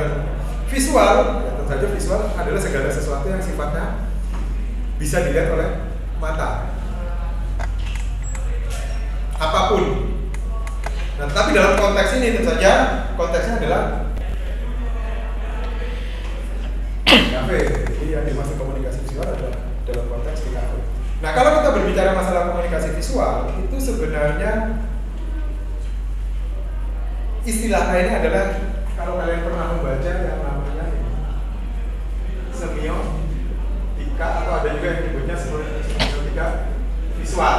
visual. Ya, tentu saja visual adalah segala sesuatu yang sifatnya bisa dilihat oleh mata. Apapun. Nah, tapi dalam konteks ini tentu saja konteksnya adalah kafe. Jadi yang dimaksud komunikasi visual adalah dalam konteks di kafe. Nah, kalau kita berbicara masalah komunikasi visual, itu sebenarnya istilah lainnya adalah kalau kalian pernah membaca yang namanya semiotika, atau ada juga yang disebutnya semiotika visual.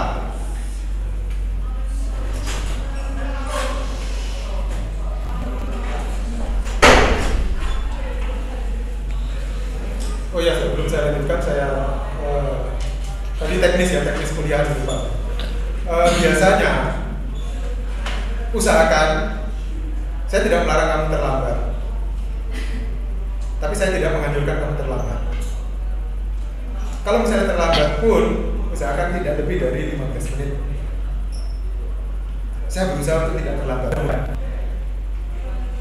Oh ya, sebelum saya lanjutkan, saya tadi teknis kuliah dulu Pak. Biasanya usahakan, saya tidak melarang kamu terlambat, tapi saya tidak menganjurkan kamu terlambat. Kalau misalnya terlambat pun, usahakan tidak lebih dari 15 menit. Saya berusaha untuk tidak terlambat.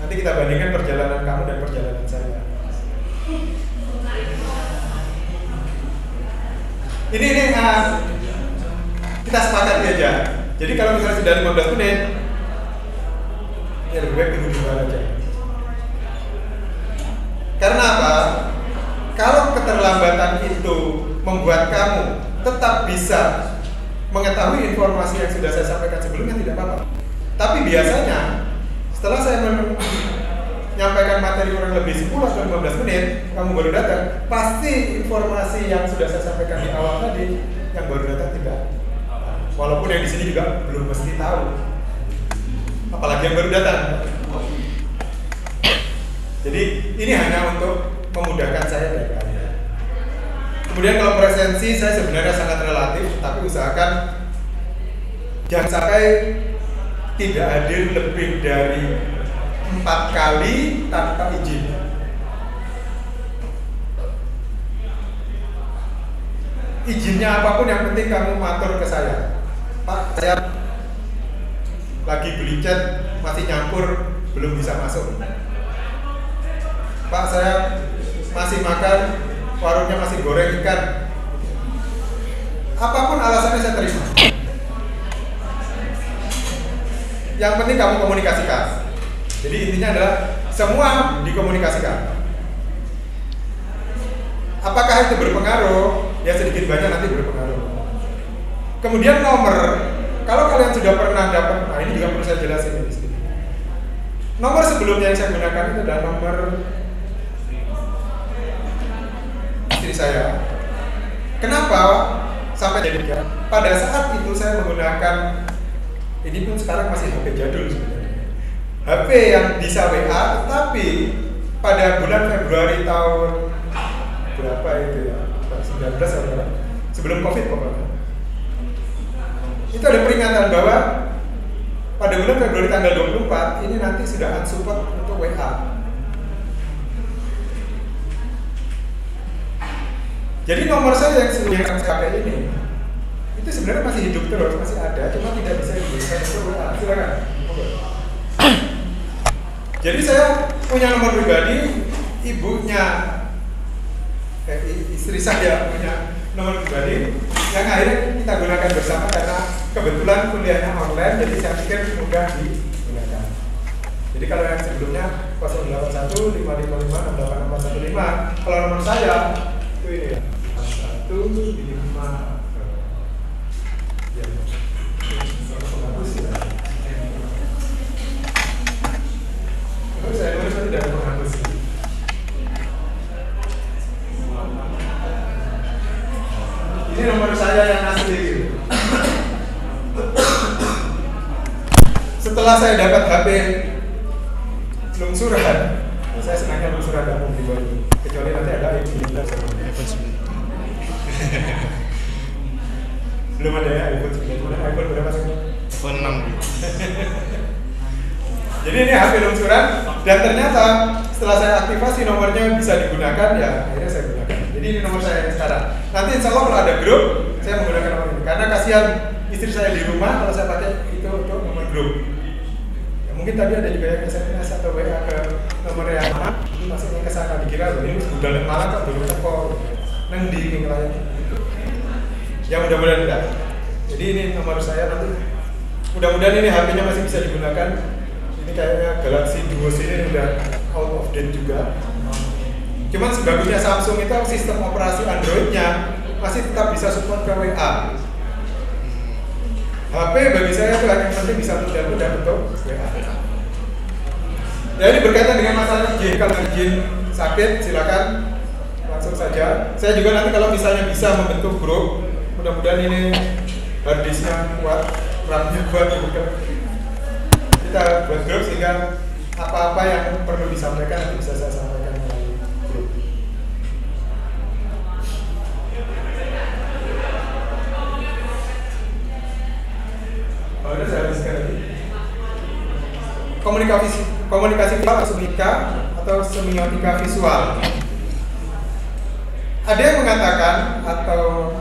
Nanti kita bandingkan perjalanan kamu dan perjalanan saya. Ini kita sepakati aja. Jadi kalau misalnya sudah 15 menit, ya lebih baik tunggu di luar aja. Karena apa? Kalau keterlambatan itu membuat kamu tetap bisa mengetahui informasi yang sudah saya sampaikan sebelumnya, tidak apa-apa. Tapi biasanya setelah saya menyampaikan materi kurang lebih 10 atau 15 menit, kamu baru datang, pasti informasi yang sudah saya sampaikan di awal tadi yang baru datang tidak. Walaupun yang di sini juga belum mesti tahu, apalagi yang baru datang. Jadi ini hanya untuk memudahkan saya dan kalian. Kemudian kalau presensi saya sebenarnya sangat relatif, tapi usahakan jangan sampai tidak hadir lebih dari 4 kali tanpa izin. Izinnya apapun, yang penting kamu matur ke saya. Pak, saya lagi beli cat masih nyampur, belum bisa masuk. Pak, saya masih makan, warungnya masih goreng ikan. Apapun alasannya saya terima. Yang penting kamu komunikasikan. Jadi intinya adalah semua dikomunikasikan. Apakah itu berpengaruh? Ya sedikit banyak nanti berpengaruh. Kemudian nomor, kalau kalian sudah pernah dapat, nah ini juga perlu saya jelasin di sini. Nomor sebelumnya yang saya gunakan itu adalah nomor istri saya. Kenapa sampai jadi tiga? Pada saat itu saya menggunakan, ini pun sekarang masih HP jadul sebenarnya, HP yang bisa WA, tetapi pada bulan Februari tahun berapa itu ya, 19 atau sebelum COVID pokoknya, itu ada peringatan bahwa pada bulan Februari tanggal 24 ini nanti sudah unsupport untuk WA. Jadi nomor saya yang sebelumnya saya pakai ini itu sebenarnya masih hidup terus, masih ada, cuma tidak bisa digunakan untuk WA. Silakan. Jadi saya punya nomor pribadi, ibunya istri saya punya nomor pribadi yang akhirnya kita gunakan bersama karena kebetulan kuliahnya online, jadi saya pikir mudah digunakan. Jadi kalau yang sebelumnya 081 555 68415, kalau nomor saya itu ini ya, 155. Ya, bagus ya. Terus saya nulis tidak menghapus. Ini nomor saya yang asli gitu. Setelah saya dapat HP lungsuran, saya senangnya lungsuran dan mau beli, kecuali nanti ada iPhone 11. Belum ada ya iPhone 9. iPhone berapa sih? iPhone 6. Jadi ini HP lungsuran dan ternyata setelah saya aktifasi nomornya bisa digunakan, ya akhirnya saya gunakan. Jadi ini nomor saya yang sekarang. Nanti insya Allah kalau ada grup saya menggunakan nomor ini karena kasihan istri saya di rumah kalau saya pakai itu untuk nomor grup. Ya, mungkin tadi ada juga yang SMS atau WA ke nomor yang mana, ini maksudnya ke sana dikira ini sudah malah kok belum teko neng di lain. Ya mudah-mudahan tidak. Jadi ini nomor saya nanti. Mudah-mudahan ini HP-nya masih bisa digunakan. Ini kayaknya Galaxy Duo ini udah out of date juga. Cuman sebagusnya Samsung itu sistem operasi Android-nya masih tetap bisa support ke WA. HP bagi saya itu hanya penting bisa mudah-mudah untuk WA. Ya ini berkaitan dengan masalah izin. Kalau izin sakit silakan langsung saja. Saya juga nanti kalau misalnya bisa membentuk grup, mudah-mudahan ini harddisknya kuat, RAM-nya kuat juga. Kita buat grup sehingga apa-apa yang perlu disampaikan nanti bisa saya sampaikan melalui grup. Oh, udah saya habiskan lagi. Komunikasi visual atau semiotika visual. Ada yang mengatakan atau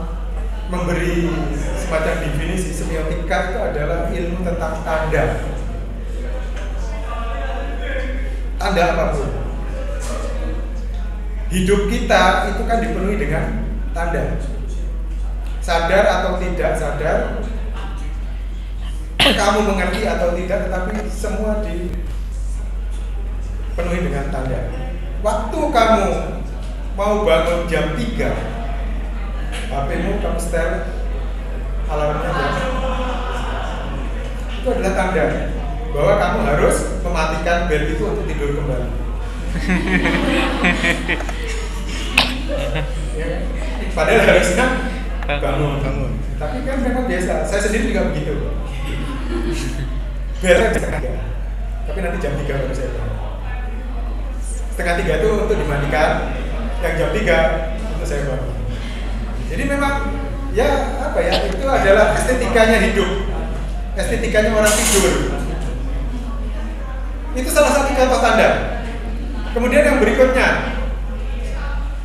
memberi semacam definisi semiotika itu adalah ilmu tentang tanda. Tanda apapun. Hidup kita itu kan dipenuhi dengan tanda. Sadar atau tidak sadar, kamu mengerti atau tidak, tetapi semua dipenuhi dengan tanda. Waktu kamu mau bangun jam 3, HP-mu kamu setel alarmnya jam, itu adalah tanda bahwa kamu harus mematikan bel itu untuk tidur kembali. Ya, padahal harusnya bangun. Tapi kan memang biasa. Saya sendiri juga begitu. Belnya setengah 3, tapi nanti jam 3 baru saya bangun. Setengah 3 itu untuk dimatikan, yang jam 3 untuk saya bangun. Jadi memang ya apa ya, itu adalah estetikanya hidup, estetikanya orang tidur. Itu salah satu contoh tanda. Kemudian yang berikutnya,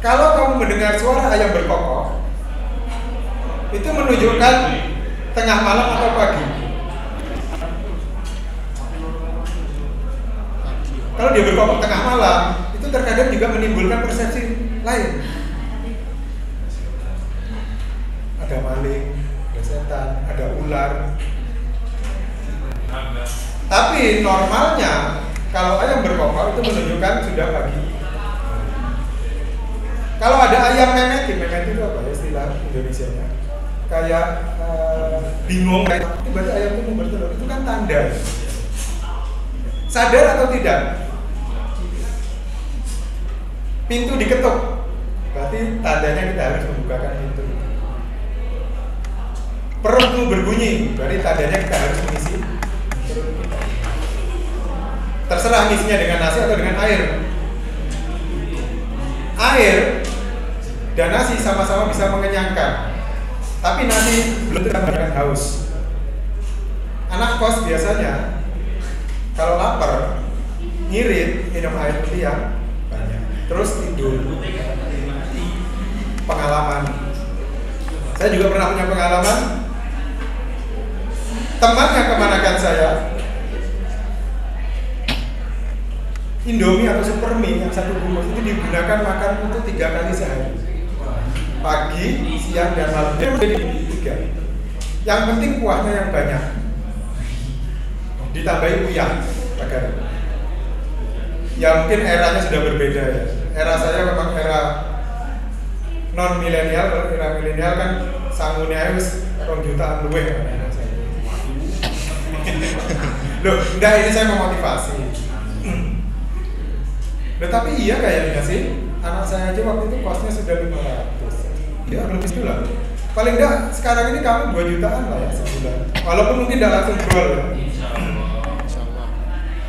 kalau kamu mendengar suara ayam berkokok, itu menunjukkan tengah malam atau pagi. Kalau dia berkokok tengah malam, itu terkadang juga menimbulkan persepsi lain. Ada maling, ada setan, ada ular. Tapi normalnya kalau ayam berkokok itu menunjukkan sudah pagi. Kalau ada ayam memet itu apa ya istilah Indonesianya? Kayak bingung kayak itu berarti ayam itu mau bertelur. Itu kan tanda. Sadar atau tidak? Pintu diketuk. Berarti tandanya kita harus membukakan pintu. Perutmu berbunyi, berarti tandanya kita harus mengisi perut kita. Terserah ngisinya dengan nasi atau dengan air. Air dan nasi sama-sama bisa mengenyangkan, tapi nasi belum tentu akan haus. Anak kos biasanya kalau lapar, ngirit, minum air putih yang banyak, terus tidur. Pengalaman. Saya juga pernah punya pengalaman. Teman yang kemanakan saya, Indomie atau Supermie yang satu bungkus itu digunakan makan untuk 3 kali sehari. Pagi, siang, dan malam. Dia menjadi 3. Yang penting kuahnya yang banyak. Ditambahi uyah agar. Ya mungkin eranya sudah berbeda ya. Era saya memang era non milenial. Kalau era milenial kan sangunya harus 2 jutaan luwih. Loh, enggak, ini saya memotivasi. Loh, tapi iya kayaknya sih. Anak saya aja waktu itu kosnya sudah 500. Ya lebih itu lah. Paling enggak sekarang ini kamu 2 jutaan lah ya sebulan. Walaupun mungkin tidak langsung jual ya.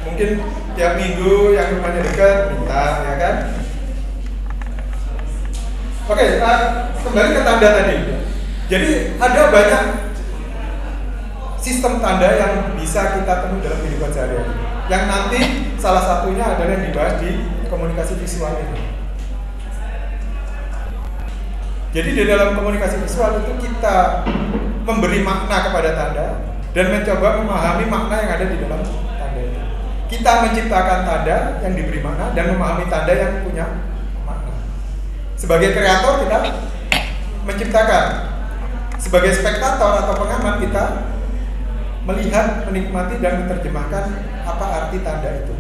Mungkin tiap minggu yang rumahnya dekat minta ya kan. Oke, kembali ke tanda tadi. Jadi ada banyak sistem tanda yang bisa kita temui dalam kehidupan sehari-hari. Yang nanti salah satunya adalah yang dibahas di komunikasi visual ini. Jadi di dalam komunikasi visual itu kita memberi makna kepada tanda dan mencoba memahami makna yang ada di dalam tanda itu. Kita menciptakan tanda yang diberi makna dan memahami tanda yang punya makna. Sebagai kreator kita menciptakan. Sebagai spektator atau pengamat kita melihat, menikmati, dan menerjemahkan apa arti tanda itu.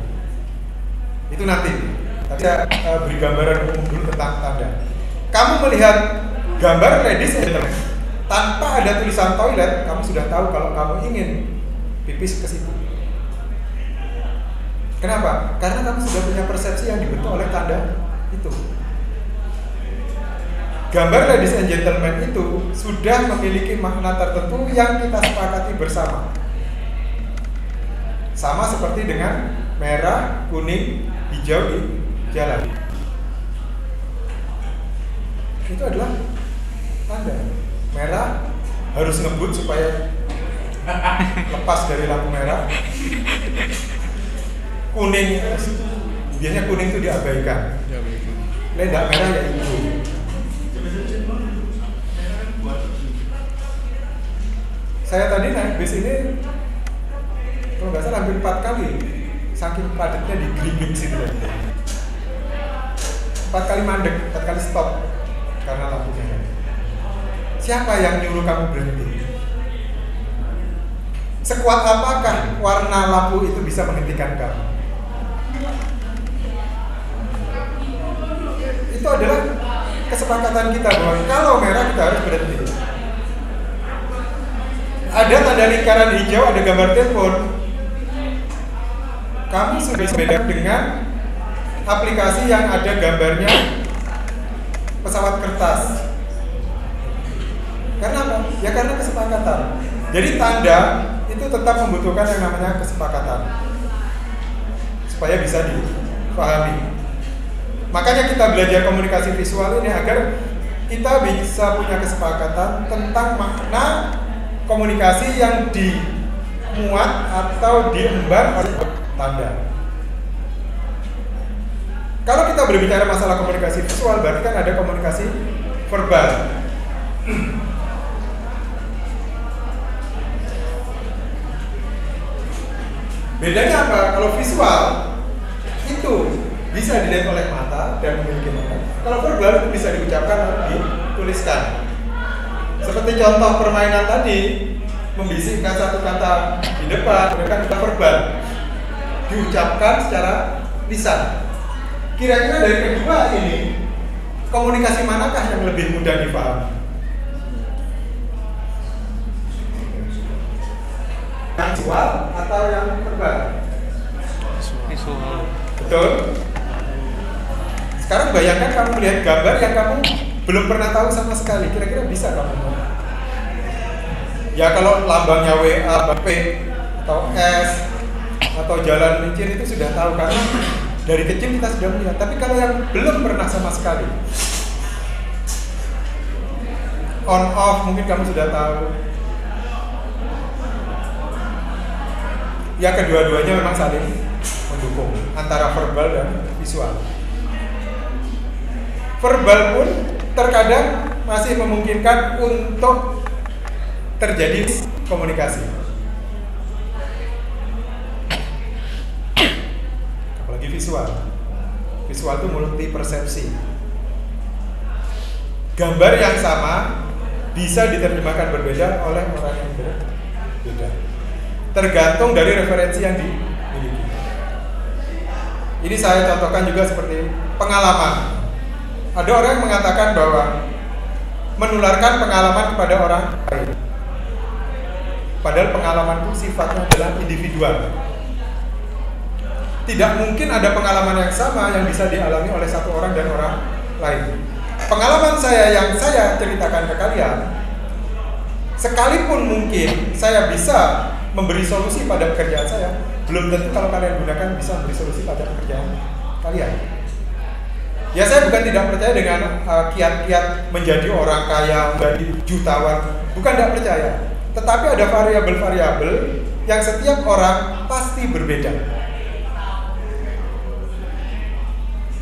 Itu nanti. Tapi saya beri gambaran umum dulu tentang tanda. Kamu melihat gambar ladies and gentlemen tanpa ada tulisan toilet, kamu sudah tahu kalau kamu ingin pipis ke situ. Kenapa? Karena kamu sudah punya persepsi yang dibentuk oleh tanda itu. Gambar ladies and gentlemen itu sudah memiliki makna tertentu yang kita sepakati bersama. Sama seperti dengan merah, kuning, hijau di jalan. Itu adalah tanda. Merah harus ngebut supaya lepas dari lampu merah. Kuning, biasanya kuning itu diabaikan. Tidak merah ya hijau. Saya tadi naik bis ini, kalau nggak salah hampir 4 kali, saking padatnya di Greenwich situ. 4 kali mandek, 4 kali stop karena lampu merah. Siapa yang nyuruh kamu berhenti? Sekuat apakah warna lampu itu bisa menghentikan kamu? Itu adalah kesepakatan kita bahwa kalau merah kita harus berhenti. Ada tanda lingkaran hijau, ada gambar telepon. Kamu sudah beda dengan aplikasi yang ada gambarnya pesawat kertas. Karena apa? Ya karena kesepakatan. Jadi tanda itu tetap membutuhkan yang namanya kesepakatan supaya bisa dipahami. Makanya kita belajar komunikasi visual ini agar kita bisa punya kesepakatan tentang makna komunikasi yang dimuat atau diemban oleh tanda. Kalau kita berbicara masalah komunikasi visual, berarti kan ada komunikasi verbal. Bedanya apa? Kalau visual itu bisa dilihat oleh mata dan memiliki mata. Kalau verbal itu bisa diucapkan atau dituliskan. Seperti contoh permainan tadi, membisikkan satu kata di depan, itu kan verbal, diucapkan secara lisan. Kira-kira dari kedua ini, komunikasi manakah yang lebih mudah dipahami? Yang visual atau yang verbal? Visual. Betul. Sekarang bayangkan kamu melihat gambar yang kamu belum pernah tahu sama sekali. Kira-kira bisa kamu? Ya kalau lambangnya WA, P atau S atau jalan licin itu sudah tahu karena dari kecil kita sudah melihat. Tapi kalau yang belum pernah sama sekali, on off mungkin kamu sudah tahu. Ya kedua-duanya memang saling mendukung antara verbal dan visual. Verbal pun terkadang masih memungkinkan untuk terjadi komunikasi. Apalagi visual. Visual itu multi persepsi. Gambar yang sama bisa diterjemahkan berbeda oleh orang yang berbeda. Tergantung dari referensi yang dimiliki. Ini saya contohkan juga seperti pengalaman. Ada orang yang mengatakan bahwa menularkan pengalaman kepada orang lain. Padahal pengalaman itu sifatnya adalah individual. Tidak mungkin ada pengalaman yang sama yang bisa dialami oleh satu orang dan orang lain. Pengalaman saya yang saya ceritakan ke kalian, sekalipun mungkin saya bisa memberi solusi pada pekerjaan saya, belum tentu kalau kalian gunakan bisa memberi solusi pada pekerjaan kalian. Ya saya bukan tidak percaya dengan kiat-kiat menjadi orang kaya, menjadi jutawan, bukan tidak percaya. Tetapi ada variabel-variabel yang setiap orang pasti berbeda.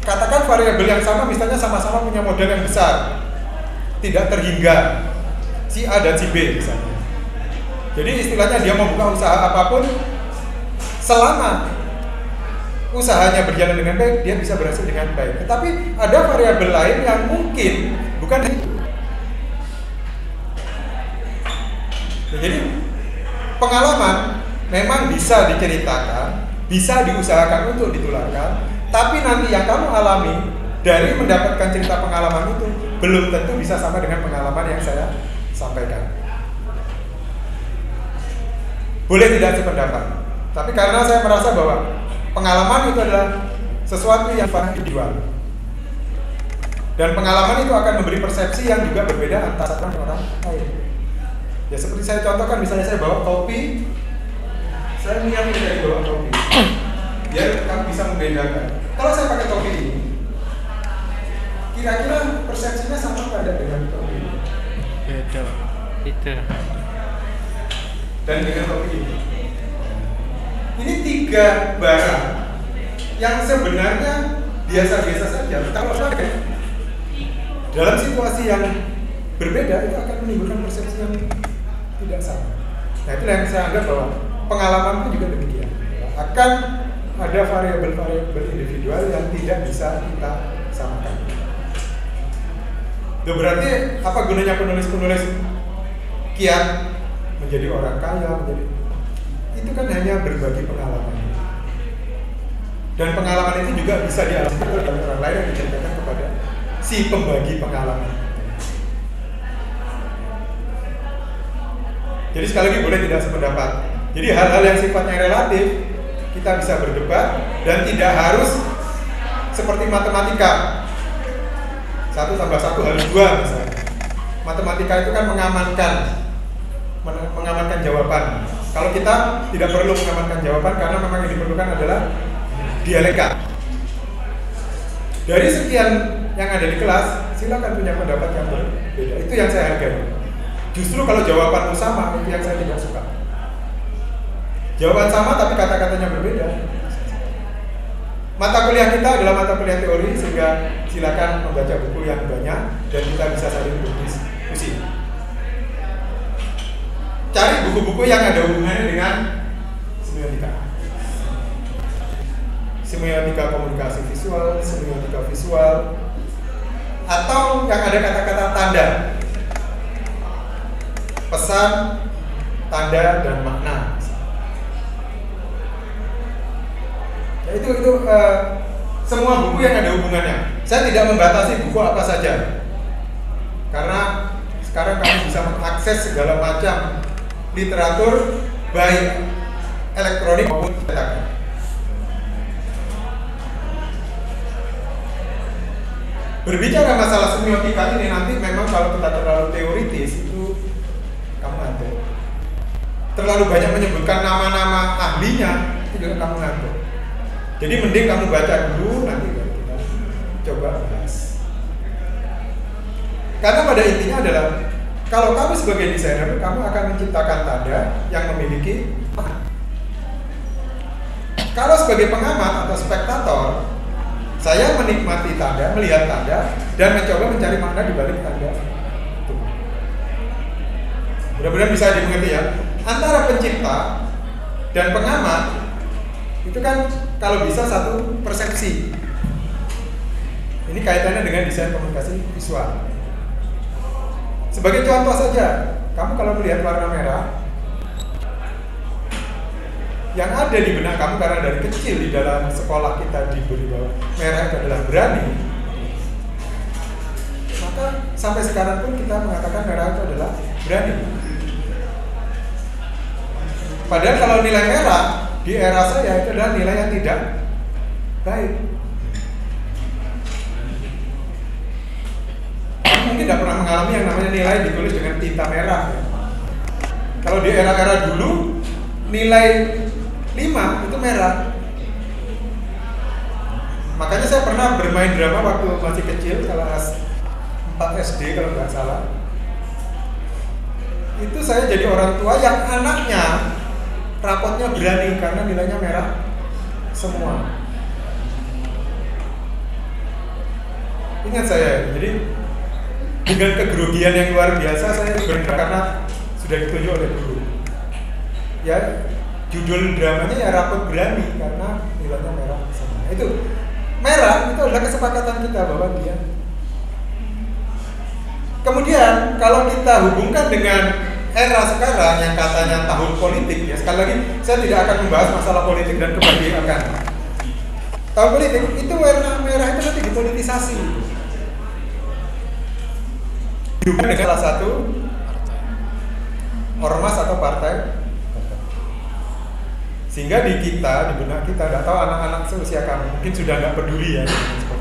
Katakan variabel yang sama, misalnya sama-sama punya modal yang besar, tidak terhingga, si A dan si B misalnya. Jadi istilahnya dia mau buka usaha apapun, selama usahanya berjalan dengan baik, dia bisa berhasil dengan baik. Tetapi ada variabel lain yang mungkin bukan itu. Jadi pengalaman memang bisa diceritakan, bisa diusahakan untuk ditularkan, tapi nanti yang kamu alami dari mendapatkan cerita pengalaman itu belum tentu bisa sama dengan pengalaman yang saya sampaikan. Boleh tidak sependapat, tapi karena saya merasa bahwa pengalaman itu adalah sesuatu yang individual, dan pengalaman itu akan memberi persepsi yang juga berbeda antara satu orang lain. Ya seperti saya contohkan, misalnya saya bawa kopi, saya niat dari bawa kopi, biar kamu bisa membedakan. Kalau saya pakai topi ini, kira-kira persepsinya sama pada dengan topi ini? Beda. Beda. Dan dengan topi ini tiga barang yang sebenarnya biasa-biasa saja. Kalau pakai dalam situasi yang berbeda itu akan menimbulkan persepsi yang tidak sama. Nah itulah yang saya anggap bahwa pengalaman itu juga demikian. Akan ada variabel-variabel individual yang tidak bisa kita samakan. Itu berarti apa gunanya penulis-penulis kiat menjadi orang kaya, itu kan hanya berbagi pengalaman. Dan pengalaman itu juga bisa dialami oleh orang lain yang diceritakan kepada si pembagi pengalaman. Jadi sekali lagi boleh tidak sependapat. Jadi hal-hal yang sifatnya relatif kita bisa berdebat dan tidak harus seperti matematika 1 tambah 1 harus 2 misalnya. Matematika itu kan mengamankan jawaban. Kalau kita tidak perlu mengamankan jawaban karena memang yang diperlukan adalah dialeka. Dari sekian yang ada di kelas, silakan punya pendapat yang berbeda. Itu yang saya hargai. Justru kalau jawabanmu sama, itu yang saya tidak suka. Jawaban sama tapi kata-katanya berbeda. Mata kuliah kita adalah mata kuliah teori, sehingga silakan membaca buku yang banyak dan kita bisa saling berdiskusi. Cari buku-buku yang ada hubungannya dengan semiotika. Semiotika komunikasi visual, semiotika visual, atau yang ada kata-kata tanda, pesan, tanda, dan makna. Ya, itu semua buku yang ada hubungannya. Saya tidak membatasi buku apa saja, karena sekarang kami bisa mengakses segala macam literatur, baik elektronik maupun cetak. Berbicara masalah semiotika ini nanti memang kalau kita terlalu teoritis itu kamu ngantuk. Terlalu banyak menyebutkan nama-nama ahlinya itu juga kamu ngantuk. Jadi mending kamu baca dulu, nanti kita coba bahas. Karena pada intinya adalah kalau kamu sebagai desainer, kamu akan menciptakan tanda yang memiliki makna. Kalau sebagai pengamat atau spektator, saya menikmati tanda, melihat tanda, dan mencoba mencari makna di balik tanda itu. Mudah-mudahan bisa dimengerti ya. Antara pencipta dan pengamat itu kan kalau bisa satu persepsi. Ini kaitannya dengan desain komunikasi visual. Sebagai contoh saja, kamu kalau melihat warna merah, yang ada di benak kamu karena dari kecil di dalam sekolah kita diberi bahwa merah itu adalah berani, maka sampai sekarang pun kita mengatakan merah itu adalah berani. Padahal kalau nilai merah di era saya itu adalah nilai yang tidak baik. Kamu mungkin tidak pernah mengalami yang namanya nilai ditulis dengan tinta merah. Kalau di era-era dulu nilai 5 itu merah. Makanya saya pernah bermain drama waktu masih kecil, kelas 4 SD kalau nggak salah. Itu saya jadi orang tua yang anaknya rapotnya berani karena nilainya merah semua. Ingat saya, jadi dengan kegrogian yang luar biasa saya bergerak karena sudah ditunjuk oleh guru. Ya, judul dramanya ya rapot berani karena nilainya merah semua. Itu merah itu adalah kesepakatan kita bahwa dia. Kemudian kalau kita hubungkan dengan era sekarang yang katanya tahun politik, ya sekali lagi saya tidak akan membahas masalah politik dan kebahagiaan. Tahun politik itu warna merah itu nanti dipolitisasi. Hubungan dengan salah satu ormas atau partai, sehingga di kita, di benak kita, nggak tahu anak-anak seusia kamu mungkin sudah nggak peduli ya seperti itu.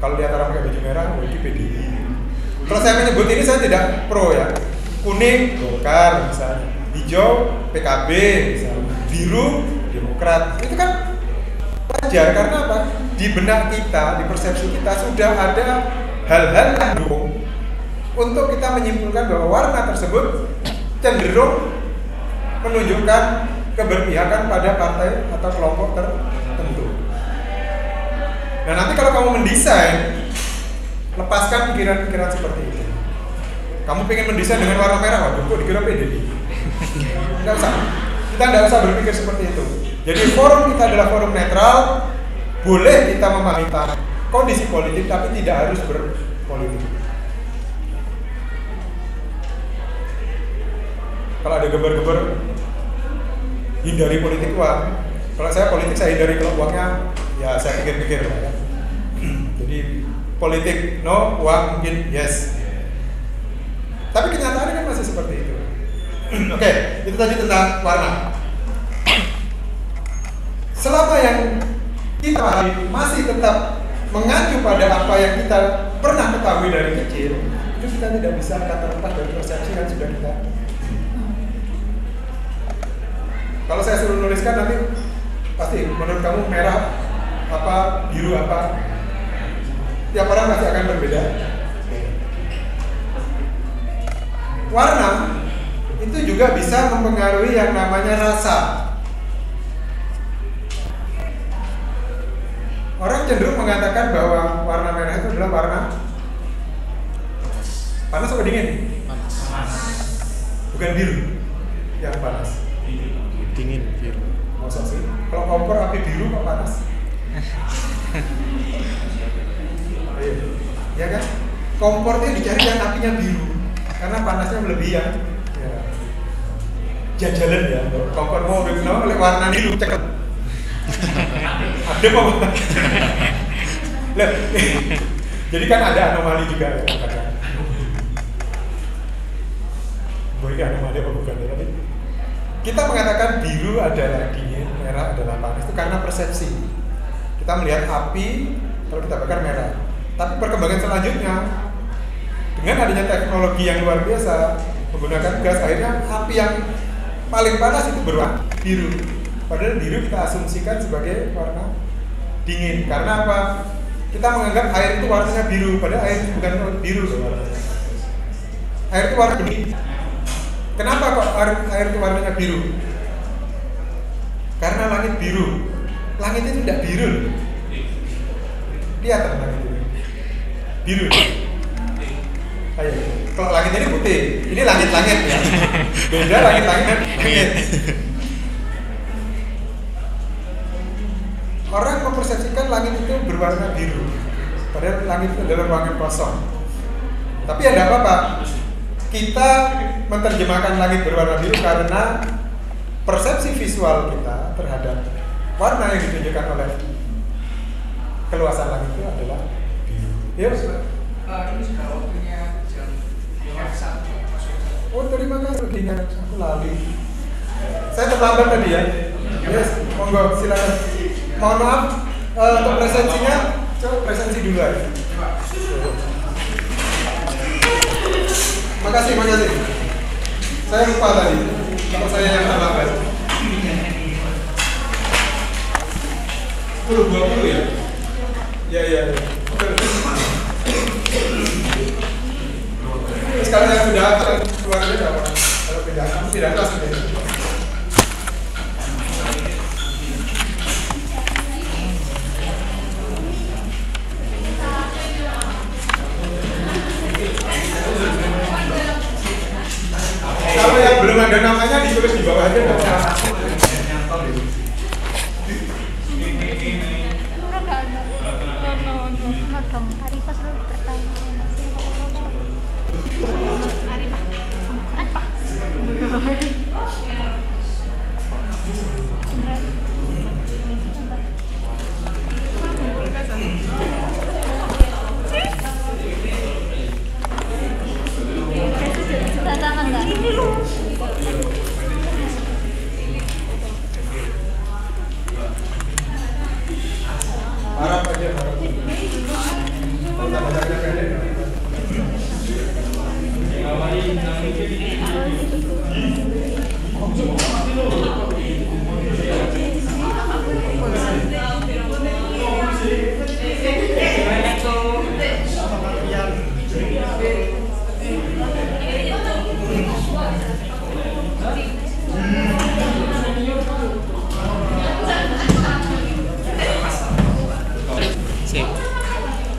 Kalau lihat orang pakai baju merah, itu PDI. Kalau saya menyebut ini saya tidak pro ya. Kuning Golkar misalnya, hijau PKB misalnya, biru Demokrat. Itu kan wajar karena apa? Di benak kita, di persepsi kita sudah ada hal-hal yang mendukung untuk kita menyimpulkan bahwa warna tersebut cenderung menunjukkan keberpihakan pada partai atau kelompok tertentu. Nah nanti kalau kamu mendesain, lepaskan pikiran-pikiran seperti itu. Kamu pengen mendesain dengan warna merah, waduh kok dikira PDI? Nggak usah. Kita nggak usah berpikir seperti itu. Jadi forum kita adalah forum netral. Boleh kita memahami kondisi politik, tapi tidak harus berpolitik. Kalau ada gembar-gembar, hindari politik uang. Kalau saya politik, saya hindari. Kalau uangnya, ya saya pikir-pikir ya. Jadi politik no, uang mungkin yes. Tapi kenyataannya kan masih seperti itu. Oke, itu tadi tentang warna. Selama yang kita masih tetap mengacu pada apa yang kita pernah ketahui dari kecil, itu kita tidak bisa kata lepas dari persepsi yang sudah kita. Kalau saya suruh nuliskan nanti pasti menurut kamu merah apa, biru apa, tiap orang pasti akan berbeda. Warna itu juga bisa mempengaruhi yang namanya rasa. cenderung mengatakan bahwa warna merah itu adalah warna panas atau dingin? Panas. Bukan biru yang panas. Dingin biru. Masa sih? Kalau kompor api biru kok panas? Ayo, ya kan? Kompor itu dicari yang apinya biru karena panasnya melebihi ya. Jajalan ya, kompor mau kenal oleh warna biru cekep. Ada apa? Lah, jadi kan ada anomali juga ya, kadang. Boleh anomali apa bukan ya? Tapi kita mengatakan biru adalah dingin, merah adalah panas itu karena persepsi. Kita melihat api kalau kita bakar merah. Tapi perkembangan selanjutnya dengan adanya teknologi yang luar biasa menggunakan gas, akhirnya api yang paling panas itu berwarna biru. Padahal biru kita asumsikan sebagai warna dingin. Karena apa? Kita menganggap air itu warnanya biru, padahal air itu bukan biru loh warnanya. Air itu warna dingin. Kenapa kok air itu warnanya biru? Karena langit biru. Langit itu tidak biru loh. Lihat langit itu. Biru. Ayo. Kalau langit ini putih, ini langit-langit ya. Beda langit-langit. Orang mempersepsikan langit itu berwarna biru, padahal langit itu adalah ruangan kosong. Tapi ya tidak apa-apa. Kita menerjemahkan langit berwarna biru karena persepsi visual kita terhadap warna yang ditunjukkan oleh keluasan langit itu adalah biru. Ya, ini sudah waktunya jam 1. Oh, terima kasih begini, aku lali. Saya terlambat tadi ya. Yes, monggo silakan. Mohon maaf untuk presensinya, coba presensi dulu aja. Makasih. Saya lupa tadi, kalau saya yang terlambat. 10-20 ya? Iya. Sekarang yang sudah keluar aja apa? Kalau tidak langsung ya. Kalau yang belum ada namanya ditulis di bawah aja. Harap aja.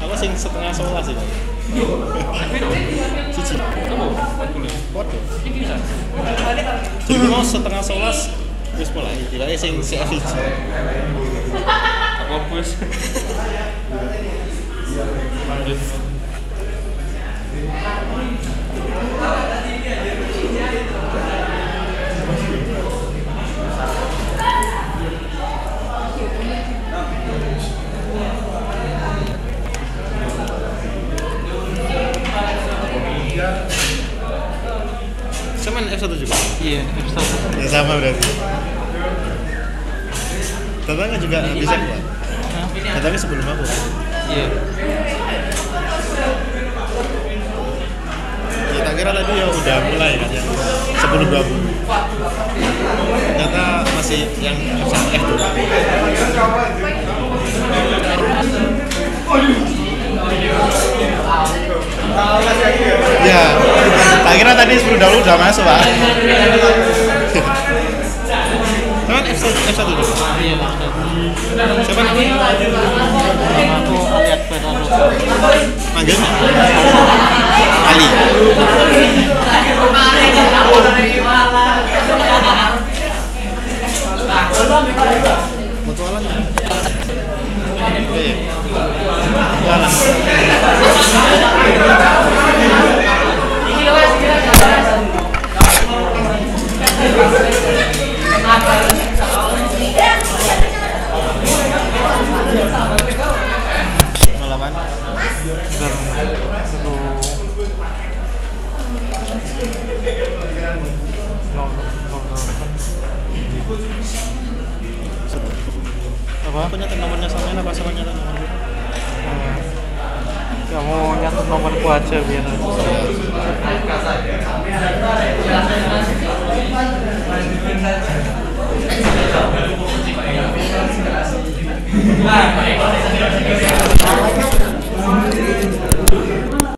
Apa sing setengah 11 sih? Cici. Waduh. Jadi mau setengah 11 wis mulai. Kira sing CFC. Apa bos? Lanjut. Cuman F1 juga? Iya, F1 Ya sama berarti. Tatangnya juga bisa buat? Tatangnya sebelum aku? Iya. Ya tak kira tadi ya udah mulai kan yang 10-20. Ternyata masih yang F1 F2. Ya, tak kira tadi 10-20 udah masuk Pak. Cuman F1 juga? Iya. Siapa namanya? Nama aku Ali Akbar Aruf. Manggilnya Ali. Mutualan. Oke. Jalan. Pengalaman. Apa? Aku nyatet nomornya sama apa sama nyatet nomor? Kamu nyatet nomorku aja biar. Iya.